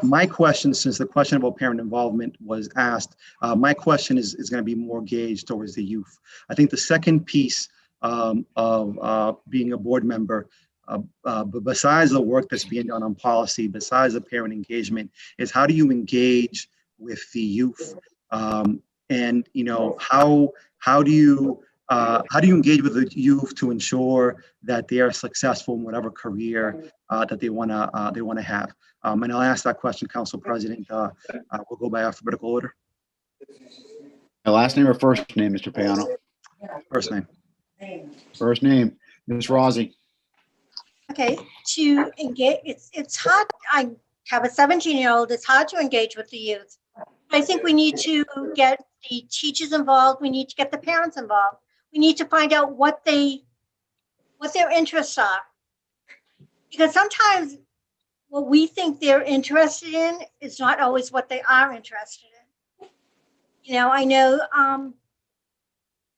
My question, since the question about parent involvement was asked, my question is going to be more gauged towards the youth. I think the second piece of being a board member, besides the work that's being done on policy, besides the parent engagement, is how do you engage with the youth? And how do you how do you engage with the youth to ensure that they are successful in whatever career that they want to have? And I'll ask that question, Council President. We'll go by alphabetical order. My last name or first name, Mr. Payano? First name. First name, Ms. Rossi. Okay, to engage, it's hard. I have a 17-year-old. It's hard to engage with the youth. I think we need to get the teachers involved. We need to get the parents involved. We need to find out what their interests are. Because sometimes what we think they're interested in is not always what they are interested in. You know, I know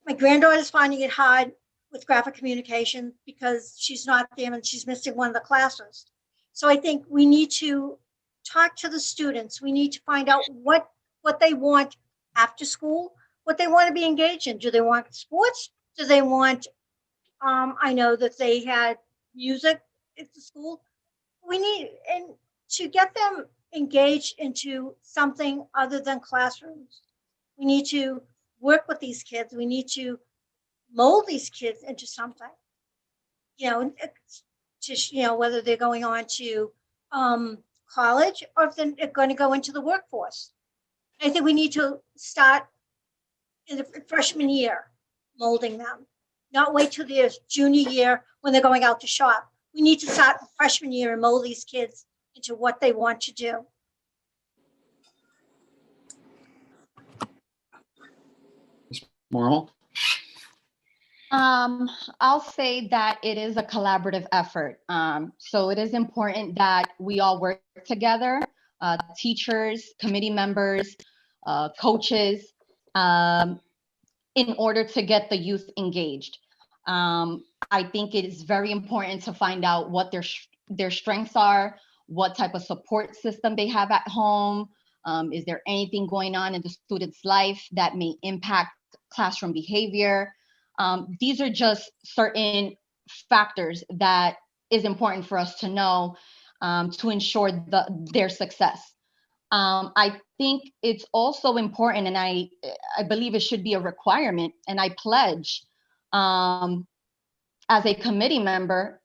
my granddaughter's finding it hard with graphic communication because she's not there and she's missing one of the classes. So I think we need to talk to the students. We need to find out what they want after school, what they want to be engaged in. Do they want sports? Do they want, I know that they had music at the school. We need, and to get them engaged into something other than classrooms, we need to work with these kids. We need to mold these kids into something, you know, just, you know, whether they're going on to college or if they're going to go into the workforce. I think we need to start in the freshman year, molding them, not wait till their junior year when they're going out to shop. We need to start freshman year and mold these kids into what they want to do. Marl? I'll say that it is a collaborative effort. So it is important that we all work together, teachers, committee members, coaches, in order to get the youth engaged. I think it is very important to find out what their strengths are, what type of support system they have at home. Is there anything going on in the student's life that may impact classroom behavior? These are just certain factors that is important for us to know to ensure their success. I think it's also important, and I believe it should be a requirement, and I pledge as a committee member,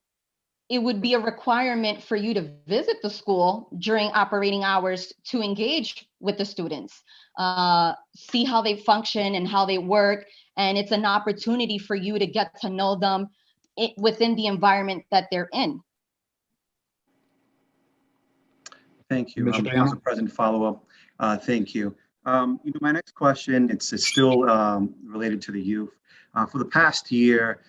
it would be a requirement for you to visit the school during operating hours to engage with the students, see how they function and how they work. And it's an opportunity for you to get to know them within the environment that they're in. Thank you, Council President. Follow up. Thank you. My next question, it's still related to the youth. For the past year,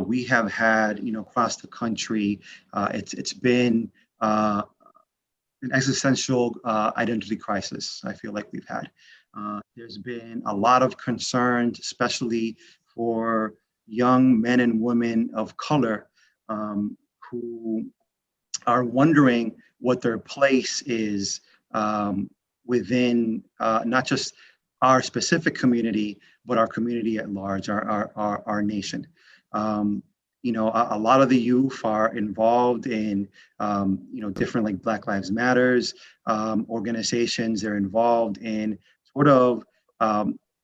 we have had, across the country, it's been an existential identity crisis. I feel like we've had. There's been a lot of concerns, especially for young men and women of color who are wondering what their place is within not just our specific community, but our community at large, our nation. A lot of the youth are involved in, different like Black Lives Matters organizations. They're involved in sort of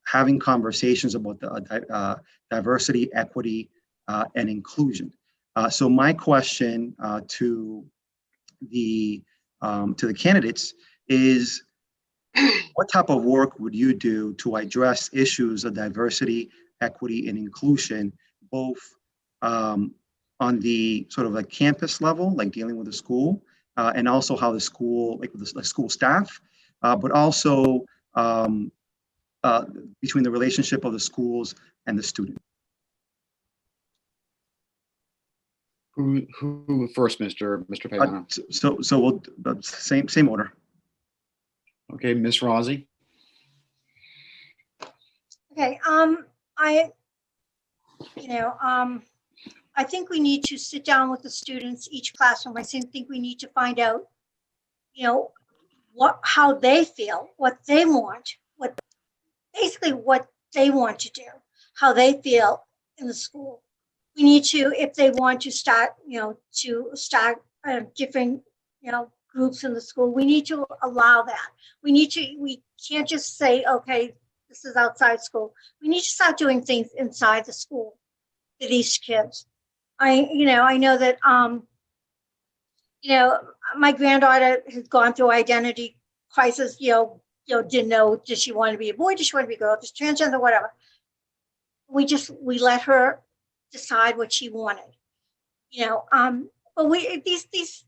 having conversations about the diversity, equity, and inclusion. So my question to the candidates is, what type of work would you do to address issues of diversity, equity, and inclusion, both on the sort of like campus level, like dealing with the school, and also how the school, like with the school staff, but also between the relationship of the schools and the student? Who first, Mr. Payano? So we'll same order. Okay, Ms. Rossi. Okay, I think we need to sit down with the students, each classroom. I think we need to find out, how they feel, what they want, what they want to do, how they feel in the school. We need to, if they want to start, different, groups in the school, we need to allow that. We can't just say, okay, This is outside school. We need to start doing things inside the school for these kids. I know that, my granddaughter has gone through identity crisis, didn't know, did she want to be a boy? Did she want to be a girl? Just transgender, whatever. We let her decide what she wanted, but these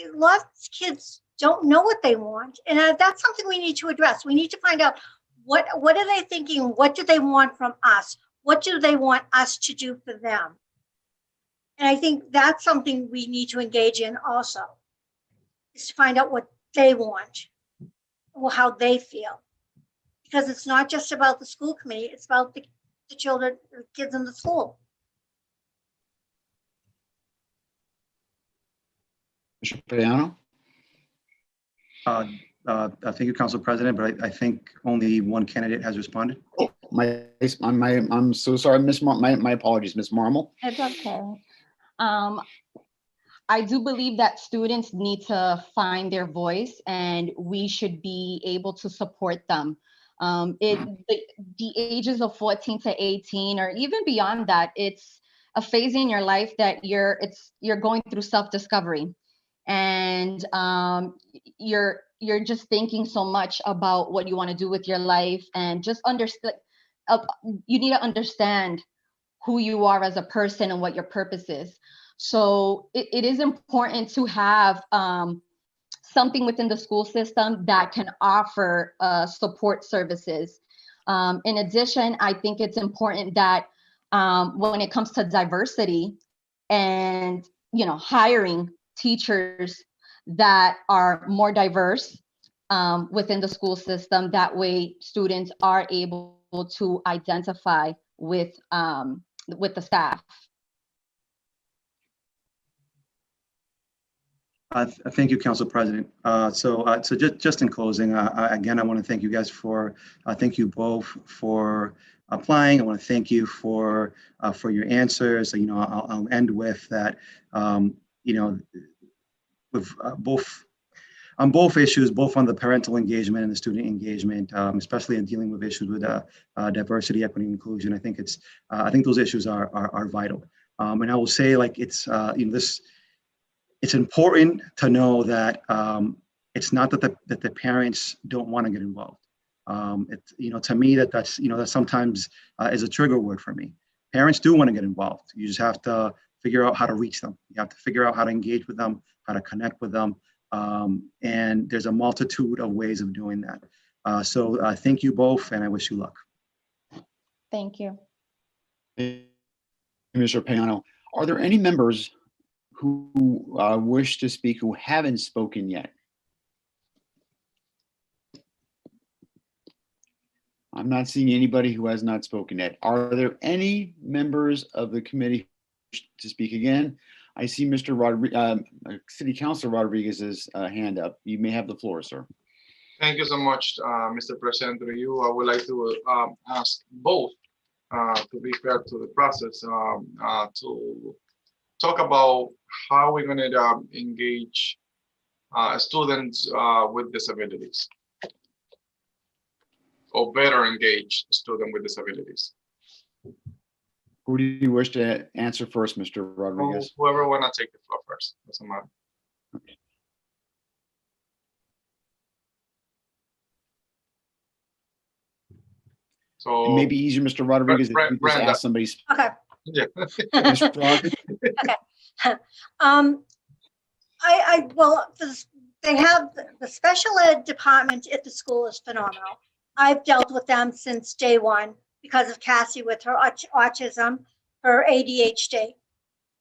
a lot of kids don't know what they want. And that's something we need to address. We need to find out what are they thinking? What do they want from us? What do they want us to do for them? And I think that's something we need to engage in also, is to find out what they want or how they feel. Because it's not just about the school committee, it's about the children, the kids in the school. Mr. Payano? Thank you, Council President, but I think only one candidate has responded. Oh, I'm so sorry, Ms. My apologies, Ms. Marmol. It's okay. I do believe that students need to find their voice, and we should be able to support them. The ages of 14 to 18, or even beyond that, it's a phase in your life that you're going through self-discovery, and you're just thinking so much about what you want to do with your life, and just you need to understand who you are as a person and what your purpose is. So it is important to have something within the school system that can offer support services. In addition, I think it's important that when it comes to diversity and hiring teachers that are more diverse within the school system, that way students are able to identify with the staff. Thank you, Council President. So just in closing, again, I want to thank you guys thank you both for applying. I want to thank you for your answers. I'll end with that. With on both issues, both on the parental engagement and the student engagement, especially in dealing with issues with diversity, equity, and inclusion, I think those issues are vital. And I will say, it's important to know that it's not that the parents don't want to get involved. To me, that sometimes is a trigger word for me. Parents do want to get involved. You just have to figure out how to reach them. You have to figure out how to engage with them, how to connect with them. And there's a multitude of ways of doing that. So thank you both, and I wish you luck. Thank you. Mr. Payano, are there any members who wish to speak who haven't spoken yet? I'm not seeing anybody who has not spoken yet. Are there any members of the committee who wish to speak again? I see Mr. City Councilor Rodriguez's hand up. You may have the floor, sir. Thank you so much, Mr. President. To you, I would like to ask both, to be fair to the process, to talk about how we're going to engage students with disabilities, or better engage students with disabilities. Who do you wish to answer first, Mr. Rodriguez? Whoever want to take the floor first, doesn't matter. Okay. So it may be easier, Mr. Rodriguez, if you just ask somebody. Okay. Yeah. Okay. They have the special ed department at the school is phenomenal. I've dealt with them since day one because of Cassie with her autism, her ADHD.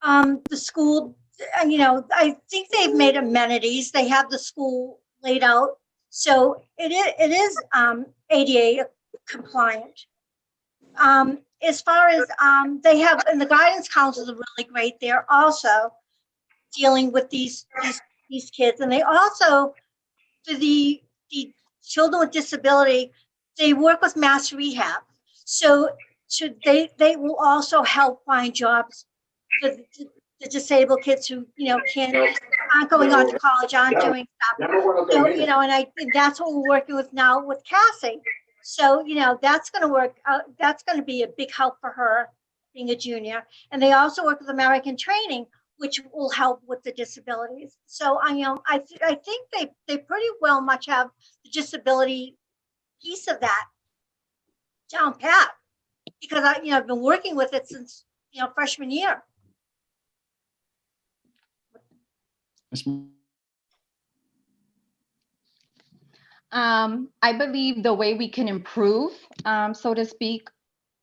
The school, I think they've made amenities. They have the school laid out, so it is ADA compliant. As far as they have, and the guidance counselors are really great. They're also dealing with these kids, and they also, for the children with disability, they work with Mass Rehab. So they will also help find jobs for the disabled kids who aren't going on to college, aren't doing stuff. So, and I think that's what we're working with now with Cassie. So, that's going to work out. That's going to be a big help for her being a junior. And they also work with American Training, which will help with the disabilities. So I think they pretty well much have the disability piece of that down pat, because I've been working with it since freshman year. I believe the way we can improve, so to speak,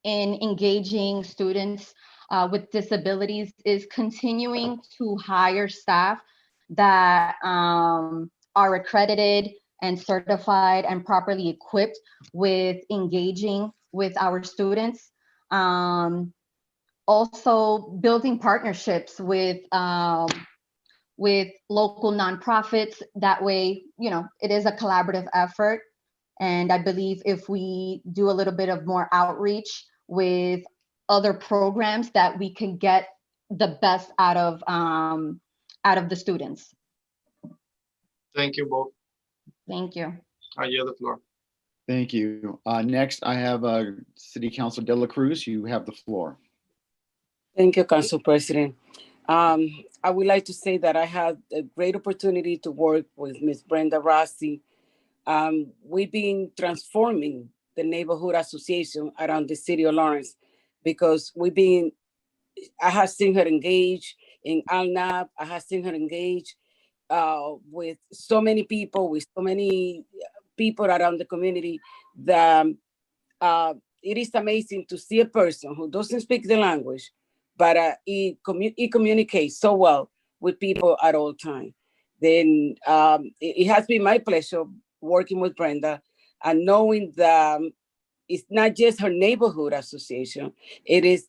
in engaging students with disabilities is continuing to hire staff that are accredited and certified and properly equipped with engaging with our students. Also building partnerships with local nonprofits. That way, it is a collaborative effort. And I believe if we do a little bit of more outreach with other programs, that we can get the best out of the students. Thank you both. Thank you. I yield the floor. Thank you. Next, I have City Councilor De La Cruz. You have the floor. Thank you, Council President. I would like to say that I had a great opportunity to work with Ms. Brenda Rossi. We've been transforming the neighborhood association around the city of Lawrence, because I have seen her engage in ALNAP. I have seen her engage with so many people around the community, that it is amazing to see a person who doesn't speak the language, but he communicates so well with people at all times. Then it has been my pleasure working with Brenda and knowing that it's not just her neighborhood association.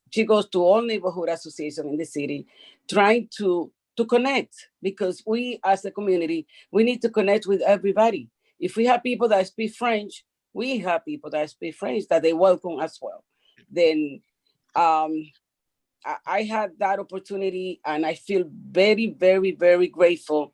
She goes to all neighborhood associations in the city, trying to connect, because we as a community, we need to connect with everybody. If we have people that speak French, we have people that speak French that they welcome as well. Then I had that opportunity, and I feel very, very, very grateful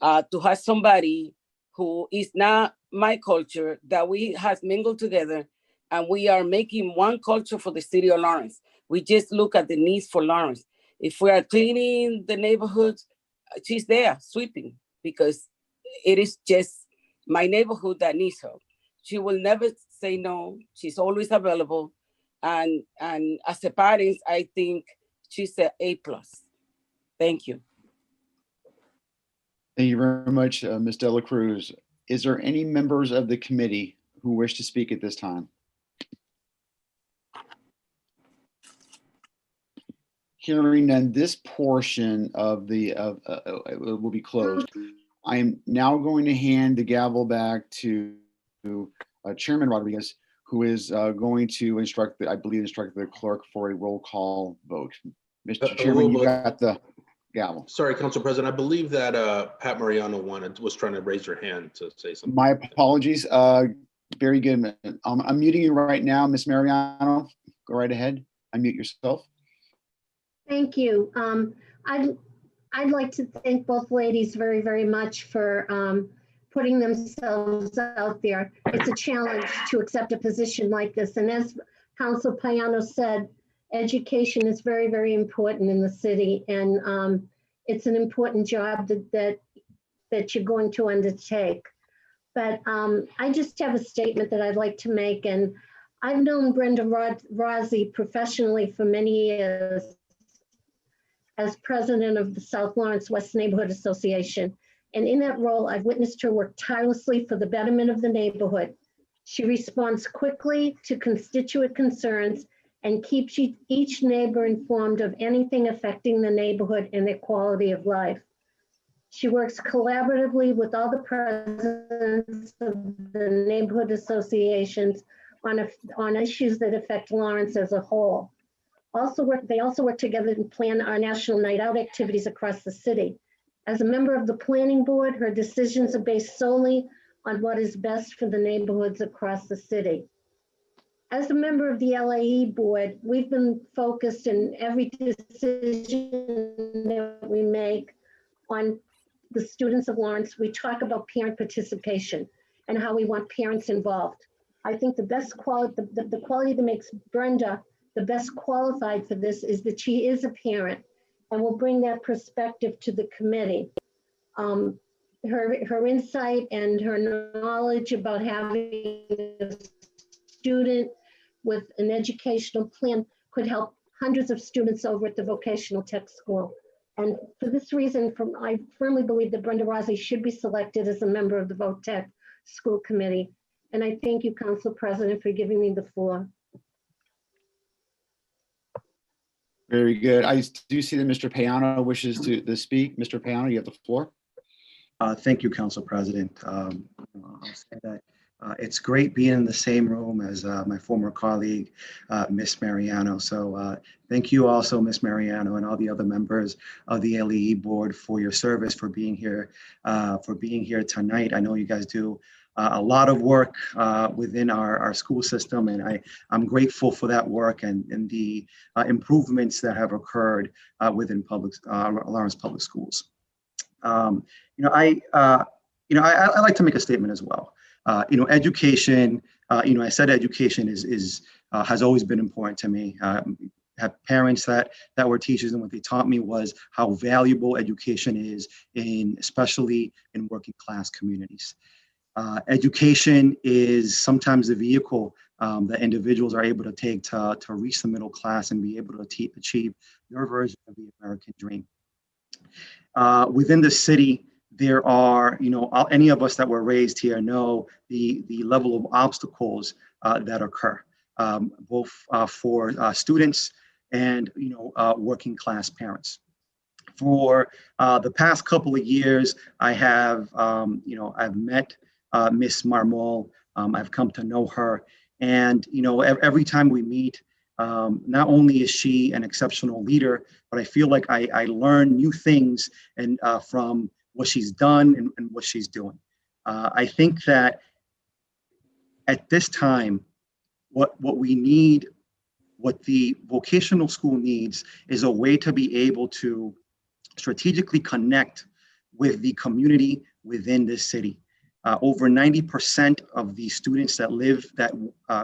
to have somebody who is not my culture, that we have mingled together, and we are making one culture for the city of Lawrence. We just look at the needs for Lawrence. If we are cleaning the neighborhoods, she's there sweeping, because it is just my neighborhood that needs her. She will never say no. She's always available. And as a parent, I think she's an A+. Thank you. Thank you very much, Ms. De La Cruz. Is there any members of the committee who wish to speak at this time? Hearing none, this portion of will be closed. I am now going to hand the gavel back to Chairman Rodriguez, who is going to instruct the clerk for a roll call vote. Mr. Chairman, you got the gavel. Sorry, Council President. I believe that Pat Mariano was trying to raise your hand to say something. My apologies. Very good. I'm muting you right now, Ms. Mariano. Go right ahead. Unmute yourself. Thank you. I'd like to thank both ladies very, very much for putting themselves out there. It's a challenge to accept a position like this. And as Council Payano said, education is very, very important in the city. And it's an important job that you're going to undertake. But I just have a statement that I'd like to make. And I've known Brenda Rossi professionally for many years as president of the South Lawrence West Neighborhood Association. And in that role, I've witnessed her work tirelessly for the betterment of the neighborhood. She responds quickly to constituent concerns and keeps each neighbor informed of anything affecting the neighborhood and their quality of life. She works collaboratively with all the presidents of the neighborhood associations on issues that affect Lawrence as a whole. They also work together to plan our National Night Out activities across the city. As a member of the planning board, her decisions are based solely on what is best for the neighborhoods across the city. As a member of the LAE board, we've been focused in every decision that we make on the students of Lawrence. We talk about parent participation and how we want parents involved. I think the best quality, the quality that makes Brenda the best qualified for this is that she is a parent and will bring that perspective to the committee. Her insight and her knowledge about having a student with an educational plan could help hundreds of students over at the vocational tech school. And for this reason, I firmly believe that Brenda Rossi should be selected as a member of the Voc Tech School Committee. And I thank you, Council President, for giving me the floor. Very good. I do see that Mr. Payano wishes to speak. Mr. Payano, you have the floor. Thank you, Council President. I'll say that it's great being in the same room as my former colleague, Miss Mariano. So thank you also, Miss Mariano, and all the other members of the LEE board for your service, for being here tonight. I know you guys do a lot of work within our school system, and I'm grateful for that work and the improvements that have occurred within Lawrence Public Schools. I like to make a statement as well. Education. I said education has always been important to me. Have parents that were teachers, and what they taught me was how valuable education is, especially in working class communities. Education is sometimes the vehicle that individuals are able to take to reach the middle class and be able to achieve their version of the American dream. Within the city, there are, any of us that were raised here know the level of obstacles that occur, both for students and, working class parents. For the past couple of years, I have, I've met Miss Marmol. I've come to know her, and every time we meet, not only is she an exceptional leader, but I feel like I learn new things and from what she's done and what she's doing. I think that at this time, what we need, what the vocational school needs, is a way to be able to strategically connect with the community within this city. Over 90% of the students that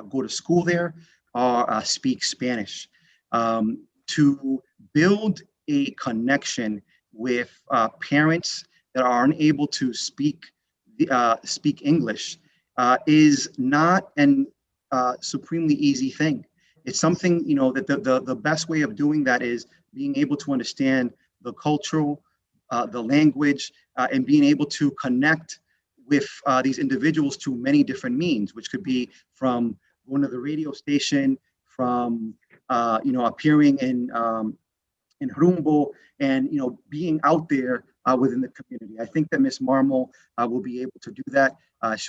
go to school there speak Spanish. To build a connection with parents that are unable to speak English is not an supremely easy thing. It's something, that the best way of doing that is being able to understand the cultural, the language, and being able to connect with these individuals to many different means, which could be from going to the radio station, from appearing in Rumbo, and being out there within the community. I think that Ms. Marmol will be able to do that.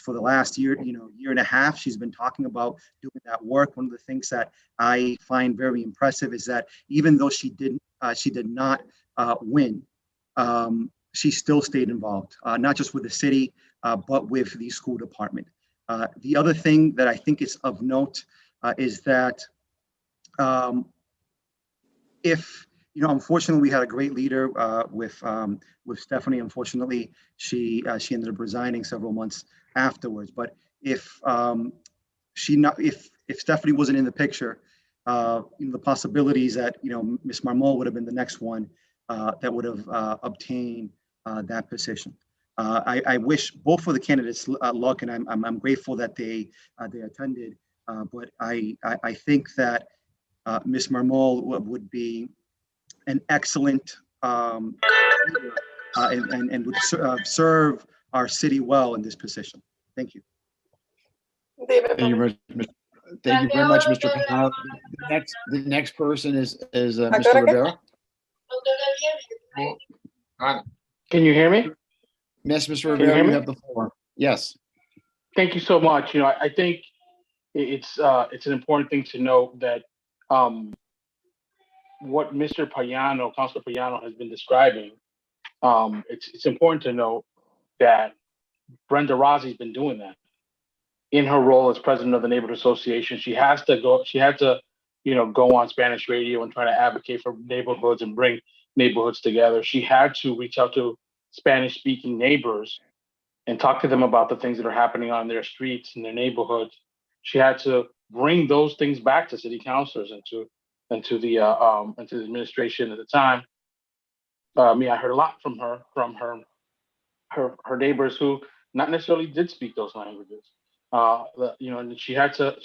For the last year and a half, she's been talking about doing that work. One of the things that I find very impressive is that even though she did not win, she still stayed involved, not just with the city, but with the school department. The other thing that I think is of note is that unfortunately, we had a great leader with Stephanie. Unfortunately, she ended up resigning several months afterwards. But if Stephanie wasn't in the picture, the possibilities that Ms. Marmol would have been the next one that would have obtained that position. I wish both of the candidates luck, and I'm grateful that they attended. But I think that Ms. Marmol would be an excellent leader, and would serve our city well in this position. Thank you. Thank you very much, Mr. Payano. The next person is Mr. Rivera. Can you hear me? Yes, Mr. Rivera, you have the floor. Yes. Thank you so much. I think it's an important thing to note that what Mr. Payano, Councilor Payano, has been describing, it's important to note that Brenda Rossi has been doing that in her role as president of the neighborhood association. She had to go on Spanish radio and try to advocate for neighborhoods and bring neighborhoods together. She had to reach out to Spanish-speaking neighbors and talk to them about the things that are happening on their streets and their neighborhoods. she had to bring those things back to city councilors and to the administration at the time. I heard a lot from her neighbors who not necessarily did speak those languages. And she had to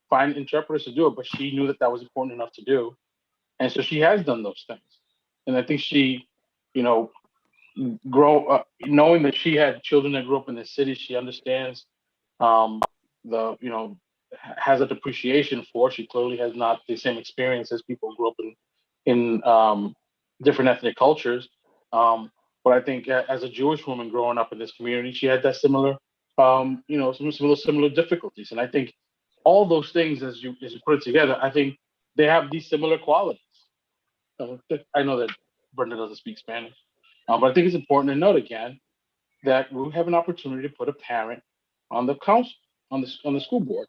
find interpreters to do it, but she knew that was important enough to do, and so she has done those things. And I think she, knowing that she had children that grew up in the city, she understands has an appreciation for. She clearly has not the same experience as people who grew up in different ethnic cultures. But I think as a Jewish woman growing up in this community, she had that similar difficulties. And I think all those things, as you put it together, I think they have these similar qualities. I know that Brenda doesn't speak Spanish, but I think it's important to note again that we have an opportunity to put a parent on the council, on the school board.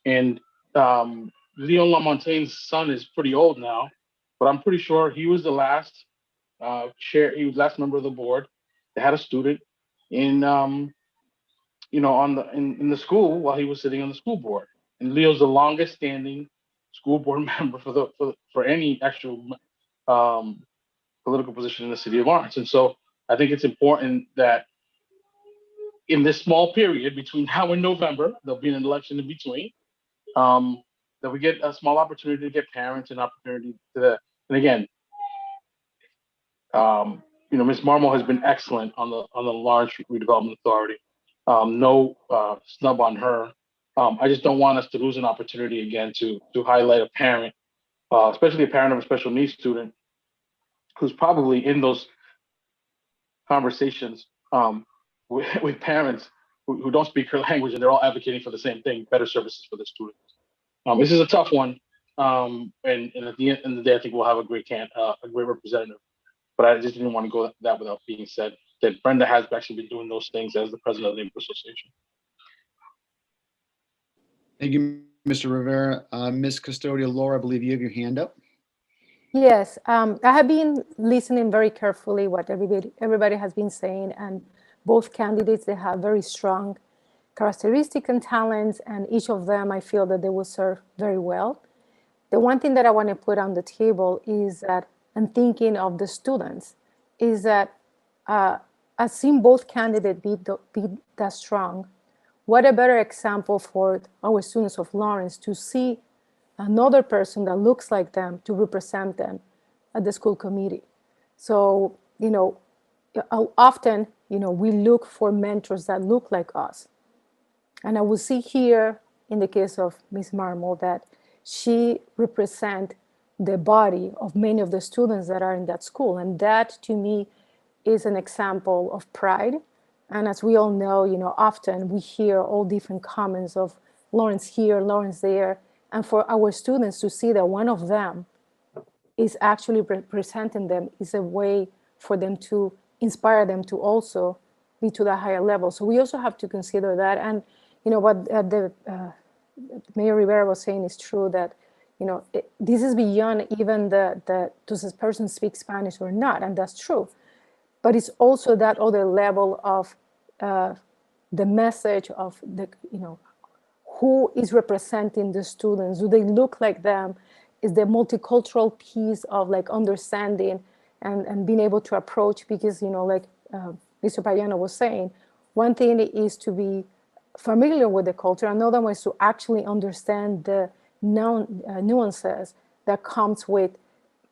And Leon LaMontagne's son is pretty old now, but I'm pretty sure he was the last he was last member of the board that had a student in the school while he was sitting on the school board. And Leo's the longest standing school board member for any actual political position in the city of Lawrence. And so I think it's important that in this small period between now and November, there'll be an election in between, that we get a small opportunity to get parents an opportunity to, and again, Ms. Marmol has been excellent on the Lawrence Redevelopment Authority. No snub on her. I just don't want us to lose an opportunity again to highlight a parent, especially a parent of a special needs student, who's probably in those conversations with parents who don't speak her language, and they're all advocating for the same thing: better services for the students. This is a tough one, and at the end of the day, I think we'll have a great representative. But I just didn't want to go that without being said, that Brenda has actually been doing those things as the president of the Neighborhood Association. Thank you, Mr. Rivera. Ms. Custodia Laura, I believe you have your hand up. Yes, I have been listening very carefully what everybody has been saying, and both candidates, they have very strong characteristics and talents, and each of them, I feel that they will serve very well. The one thing that I want to put on the table is that, and thinking of the students, is that I've seen both candidates be that strong. What a better example for our students of Lawrence to see another person that looks like them to represent them at the school committee. So, often, we look for mentors that look like us. And I will see here in the case of Ms. Marmol that she represents the body of many of the students that are in that school. And that to me is an example of pride. And as we all know, often we hear all different comments of Lawrence here, Lawrence there. And for our students to see that one of them is actually representing them is a way for them to inspire them to also be to the higher level. So we also have to consider that. And what Mayor Rivera was saying is true, that this is beyond even does this person speak Spanish or not, and that's true. But it's also that other level of the message of who is representing the students. Do they look like them? Is the multicultural piece of understanding and being able to approach, because Mr. Payano was saying, one thing is to be familiar with the culture, another one is to actually understand the nuances that comes with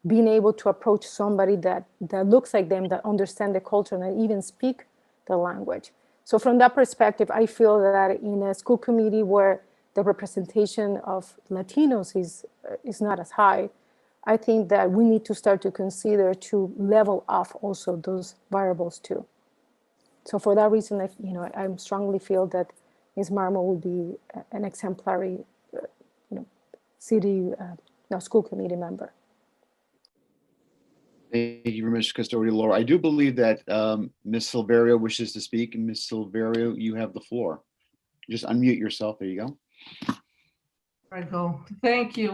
being able to approach somebody that looks like them, that understand the culture and even speak the language. So from that perspective, I feel that in a school committee where the representation of Latinos is not as high, I think that we need to start to consider to level off also those variables too. So for that reason, I strongly feel that Ms. Marmol will be an exemplary school committee member. Thank you very much, Custodia Laura. I do believe that Ms. Silverio wishes to speak, and Ms. Silverio, you have the floor. Just unmute yourself. There you go. I go. Thank you,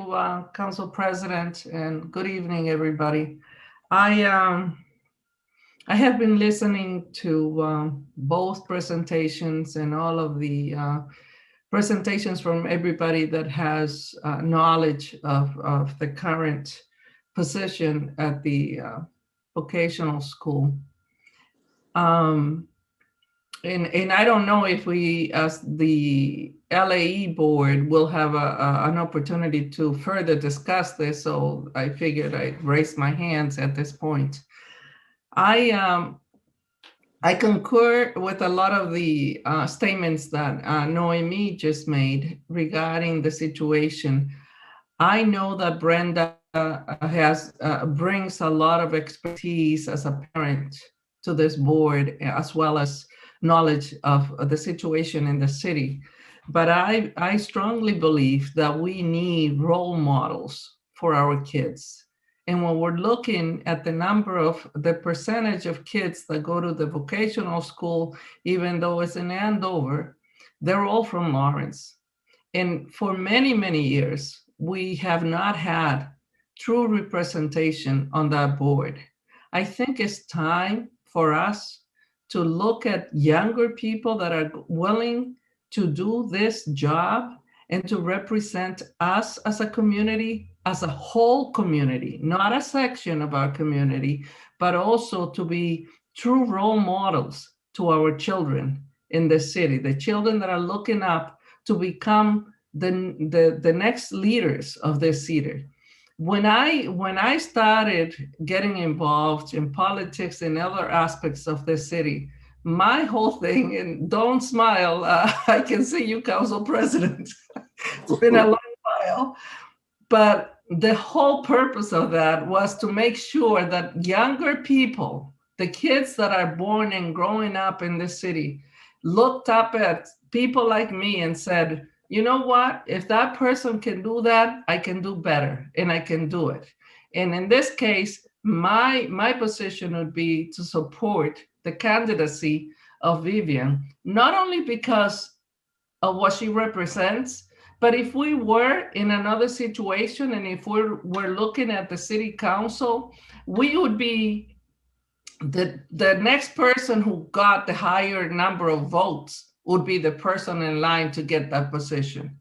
Council President, and good evening, everybody. I have been listening to both presentations and all of the presentations from everybody that has knowledge of the current position at the vocational school. And I don't know if we, as the LAE board, will have an opportunity to further discuss this, so I figured I'd raise my hands at this point. I concur with a lot of the statements that Noemi just made regarding the situation. I know that Brenda brings a lot of expertise as a parent to this board, as well as knowledge of the situation in the city. But I strongly believe that we need role models for our kids. And when we're looking at the percentage of kids that go to the vocational school, even though it's in Andover, they're all from Lawrence. And for many, many years, we have not had true representation on that board. I think it's time for us to look at younger people that are willing to do this job and to represent us as a community, as a whole community, not a section of our community, but also to be true role models to our children in the city, the children that are looking up to become the next leaders of this city. When I started getting involved in politics and other aspects of the city, my whole thing, and don't smile, I can see you, Council President. It's been a long while, but the whole purpose of that was to make sure that younger people, the kids that are born and growing up in the city, looked up at people like me and said, you know what, if that person can do that, I can do better, and I can do it. And in this case, my position would be to support the candidacy of Vivian, not only because of what she represents, but if we were in another situation and if we're looking at the city council, we would be the next person who got the higher number of votes would be the person in line to get that position.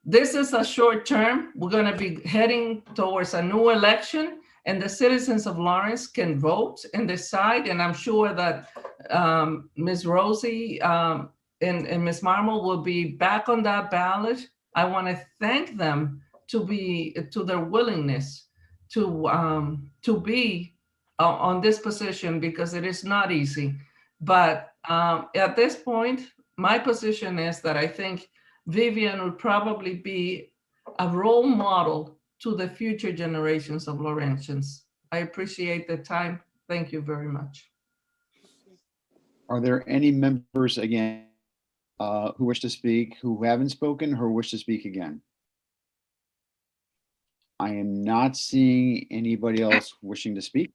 This is a short term. We're going to be heading towards a new election, and the citizens of Lawrence can vote and decide. And I'm sure that Ms. Rosie and Ms. Marmol will be back on that ballot. I want to thank them to their willingness to be on this position, because it is not easy. But at this point, my position is that I think Vivian would probably be a role model to the future generations of Laurentians. I appreciate the time. Thank you very much. Are there any members again who wish to speak, who haven't spoken, or wish to speak again? I am not seeing anybody else wishing to speak.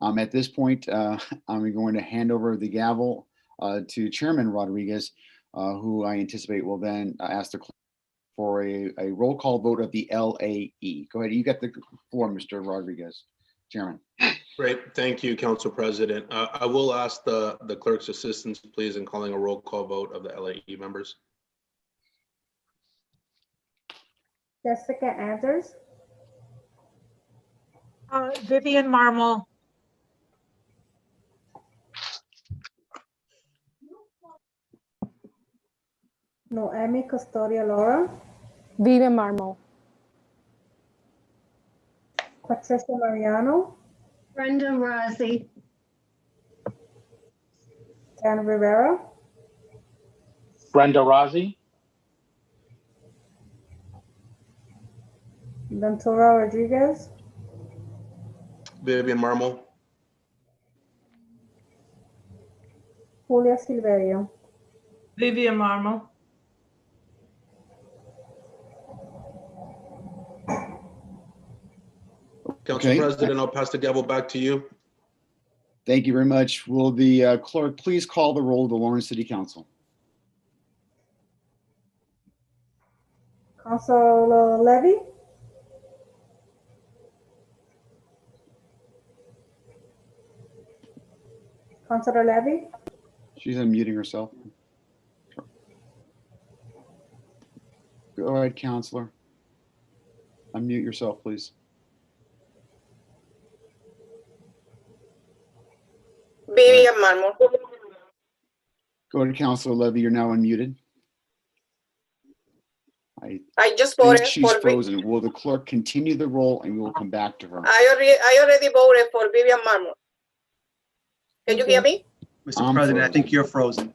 At this point, I'm going to hand over the gavel to Chairman Rodriguez, who I anticipate will then ask the clerk for a roll call vote of the LAE. Go ahead, you got the floor, Mr. Rodriguez, Chairman. Great, thank you, Council President. I will ask the clerk's assistance, please, in calling a roll call vote of the LAE members. Jessica Anders, Vivian Marmol. Noemi Custodia Laura, Vivian Marmol. Patricia Mariano, Brenda Rossi, Dan Rivera, Brenda Rossi, Ventura Rodriguez, Vivian Marmol, Julia Silverio. Vivian Marmol. Council Okay. President, I'll pass the gavel back to you. Thank you very much. Will the clerk please call the roll of the Lawrence City Council? Councilor Levy, Councilor Levy, She's unmuting herself. Go ahead, Counselor. Unmute yourself, please. Vivian Marmol. Go ahead, Counselor Levy. You're now unmuted. I just I think voted she's for. frozen. Will the clerk continue the roll and we will come back to her? I already voted for Vivian Marmol. Can you hear me? Mr. President, I think you're frozen.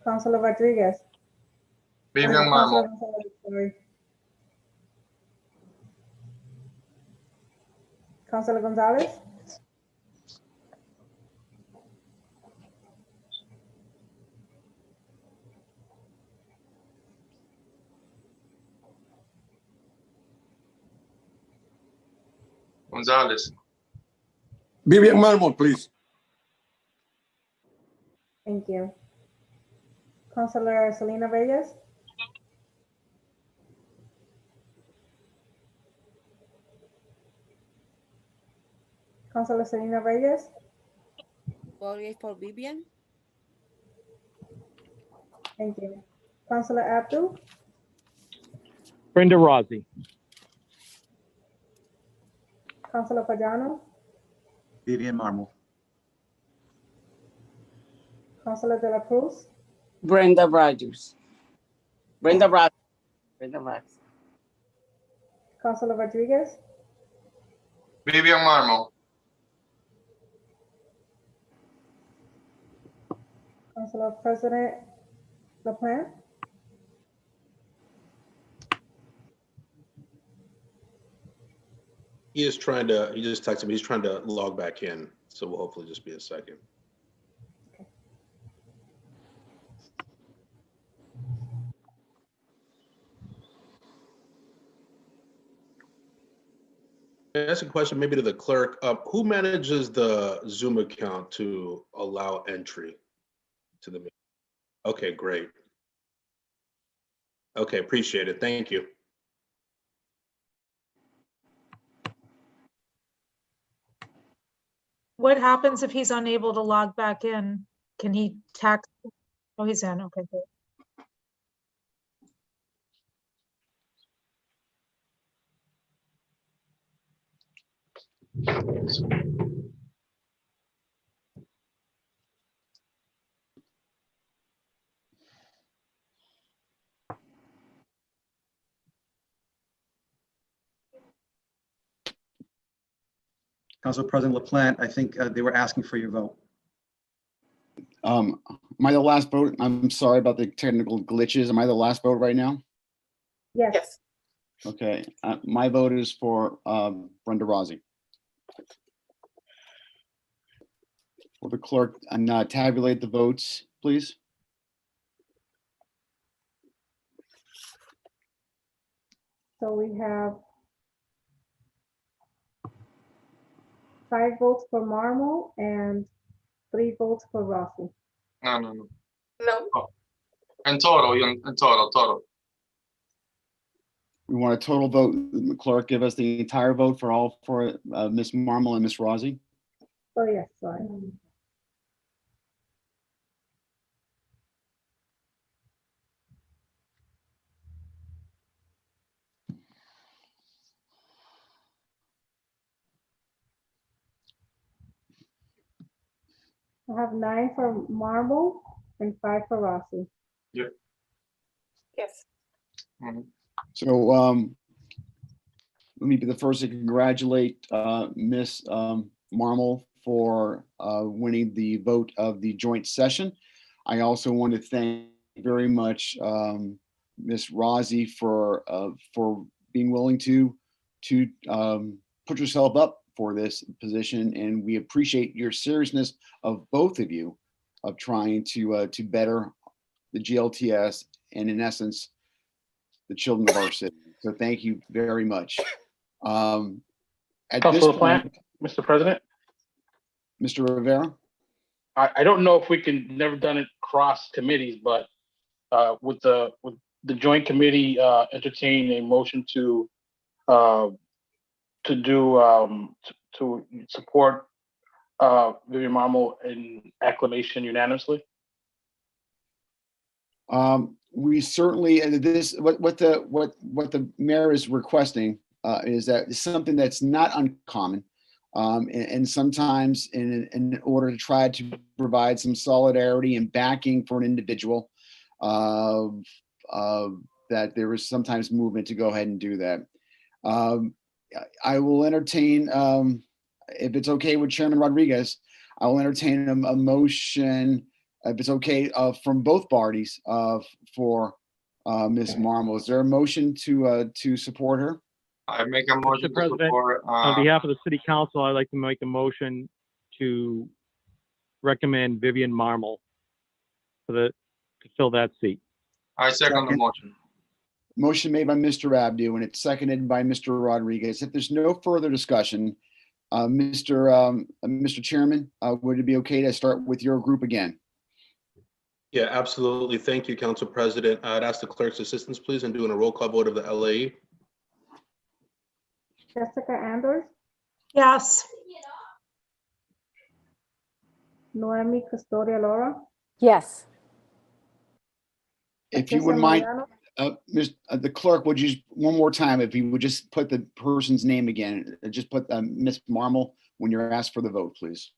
Councilor Rodriguez. Vivian Councilor Marmol. Gonzalez, sorry. Councilor Gonzalez. Gonzalez. Vivian Marmol, please. Thank you. Councilor Selena Reyes. Councilor Selena Reyes. Voting for Vivian. Thank you. Councilor Abdul. Brenda Rossi. Councilor Pagano. Vivian Marmol. Councilor De La Cruz. Brenda Rogers. Brenda Rogers. Brenda Rogers. Councilor Rodriguez. Vivian Marmol. Councilor President LaPlante. He just texted me, he's trying to log back in. So we'll hopefully just be a second. Ask a question maybe to the clerk. Who manages the Zoom account to allow entry to the meeting? Okay, great. Okay, appreciate it. Thank you. What happens if he's unable to log back in? Can he text? Oh, he's in. Okay, good. Council President LaPlante, I think they were asking for your vote. Am I the last vote? I'm sorry about the technical glitches. Am I the last vote right now? Yes. Okay, my vote is for Brenda Rossi. Will the clerk tabulate the votes, please? So we have 5 votes for Marmol and 3 votes for Rossi. No. No. Oh. In total. We want a total vote. The clerk, give us the entire vote for all for Ms. Marmol and Ms. Rossi. Oh, yes, sorry. I have 9 for Marmol and 5 for Rossi. Yeah. Yes. Mm-hmm. So let me be the first to congratulate Ms. Marmol for winning the vote of the joint session. I also want to thank very much Ms. Rossi for being willing to put yourself up for this position, and we appreciate your seriousness of both of you of trying to better the GLTS and, in essence, the children of our city. So thank you very much. At this point, Mr. President. Mr. Rivera. I don't know if we can, never done it cross committees, but with the joint committee entertain a motion to support Vivian Marmol in acclamation unanimously. We certainly, and what the mayor is requesting is that it's something that's not uncommon. And sometimes in order to try to provide some solidarity and backing for an individual, that there is sometimes movement to go ahead and do that. I will entertain, if it's okay with Chairman Rodriguez, I will entertain a motion, if it's okay, from both parties for Ms. Marmol. Is there a motion to support her? I make a motion Mr. to President, support. on behalf of the city council, I'd like to make a motion to recommend Vivian Marmol to fill that seat. I second the motion. Motion made by Mr. Abdu and it's seconded by Mr. Rodriguez. If there's no further discussion, Mr. Chairman, would it be okay to start with your group again? Yeah, absolutely. Thank you, Council President. I'd ask the clerk's assistance, please, in doing a roll call vote of the LAE. Jessica Anders, Yes. Noemi Custodia Laura, Yes. If you Patricia wouldn't mind, Mariano, the clerk, would you, one more time, if you would just put the person's name again, just put Ms. Marmol when you're asked for the vote, please.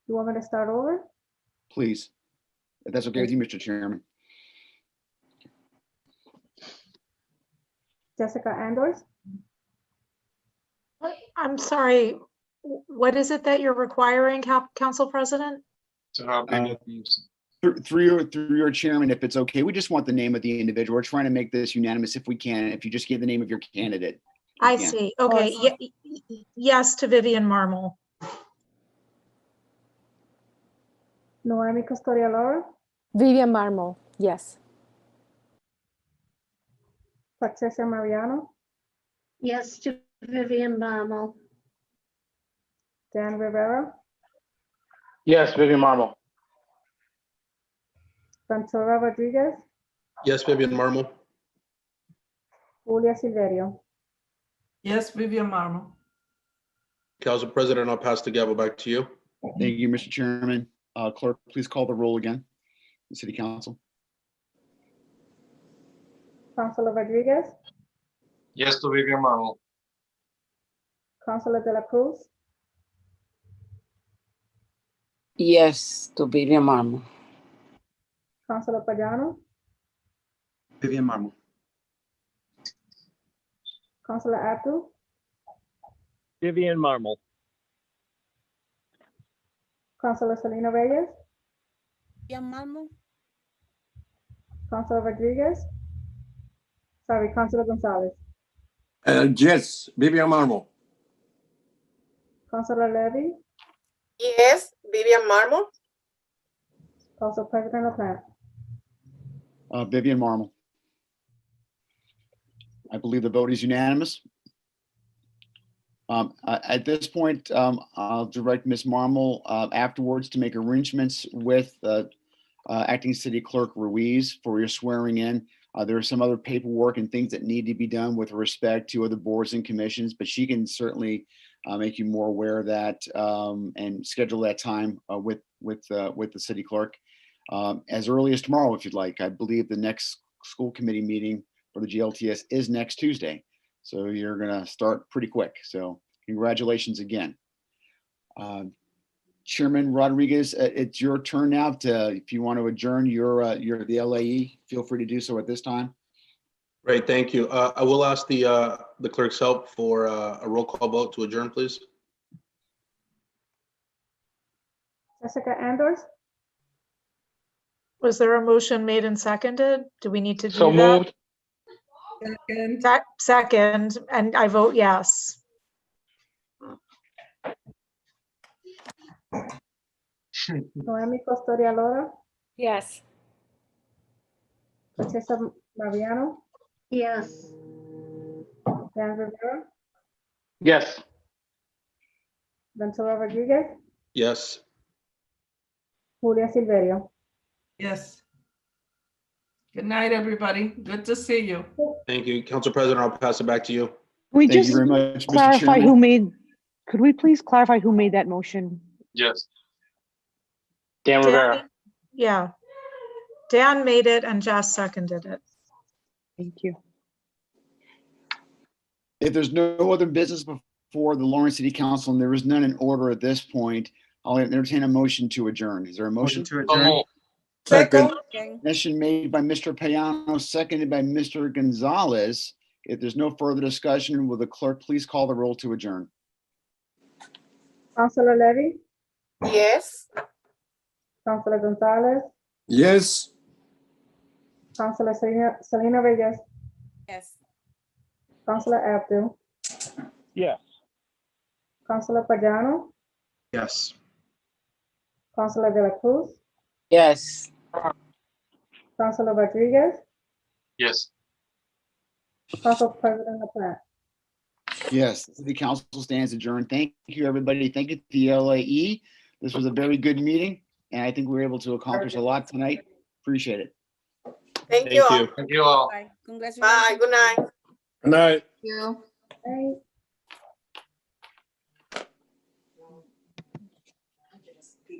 you want me to start over? Please. If that's okay with you, Mr. Chairman. Jessica Anders, I'm sorry. What is it that you're requiring, Council President? To have Vivian names. Through your chairman, if it's okay, we just want the name of the individual. We're trying to make this unanimous if we can. If you just give the name of your candidate. I Yeah. see. Okay. Yes to Vivian Marmol. Noemi Custodia Laura, Vivian Marmol, yes. Patricia Mariano, Yes to Vivian Marmol. Dan Rivera, Yes, Vivian Marmol. Ventura Rodriguez, Yes, Vivian Marmol. Julia Silverio. Yes, Vivian Marmol. Council President, I'll pass the gavel back to you. Thank you, Mr. Chairman. Clerk, please call the roll again. The City Council. Councilor Rodriguez, Yes to Vivian Marmol. Councilor De La Cruz, Yes to Vivian Marmol. Councilor Pagano, Vivian Marmol. Councilor Abdu, Vivian Marmol. Councilor Selena Reyes, Vivian Marmol. Councilor Rodriguez, sorry, Councilor Gonzalez, Yes, Vivian Marmol. Councilor Levy, Yes, Vivian Marmol. Council President LaPlante. Vivian Marmol. I believe the vote is unanimous. At this point, I'll direct Ms. Marmol afterwards to make arrangements with Acting City Clerk Ruiz for your swearing in. There are some other paperwork and things that need to be done with respect to other boards and commissions, but she can certainly make you more aware of that and schedule that time with the city clerk as early as tomorrow, if you'd like. I believe the next school committee meeting for the GLTS is next Tuesday. So you're gonna start pretty quick. So congratulations again. Chairman Rodriguez, it's your turn now to, if you want to adjourn the LAE, feel free to do so at this time. Great, thank you. I will ask the clerk's help for a roll call vote to adjourn, please. Jessica Anders, Was there a motion made and seconded? Do we need to do So that? moved. Second. Second, and I vote yes. Noemi Custodia Laura, Yes. Patricia Mariano, Yes. Dan Rivera, Yes. Ventura Rodriguez, Yes. Julia Silverio. Yes. Good night, everybody. Good to see you. Thank you. Council President, I'll pass it back to you. We Thank you just very much, Mr. clarify Chairman. who made Could we please clarify who made that motion? Yes. Dan Rivera. Dan, yeah. Dan made it and Jess seconded it. Thank you. If there's no other business before the Lawrence City Council and there is none in order at this point, I'll entertain a motion to adjourn. Is there a motion? Motion to adjourn. Second. Motion made by Mr. Payano, seconded by Mr. Gonzalez. If there's no further discussion, will the clerk please call the roll to adjourn? Councilor Levy, Yes. Councilor Gonzalez, Yes. Councilor Selena Reyes, Yes. Councilor Abdul, Yes. Councilor Pagano, Yes. Councilor De La Cruz, Yes. Councilor Rodriguez, Yes. Council President LaPlante. Yes, the city council stands adjourned. Thank you, everybody. Thank you to the LAE. This was a very good meeting, and I think we were able to accomplish a lot tonight. Appreciate it. Thank you all. Thank you all. Bye. Congratulations. Bye. Good night. Good night. You. Right.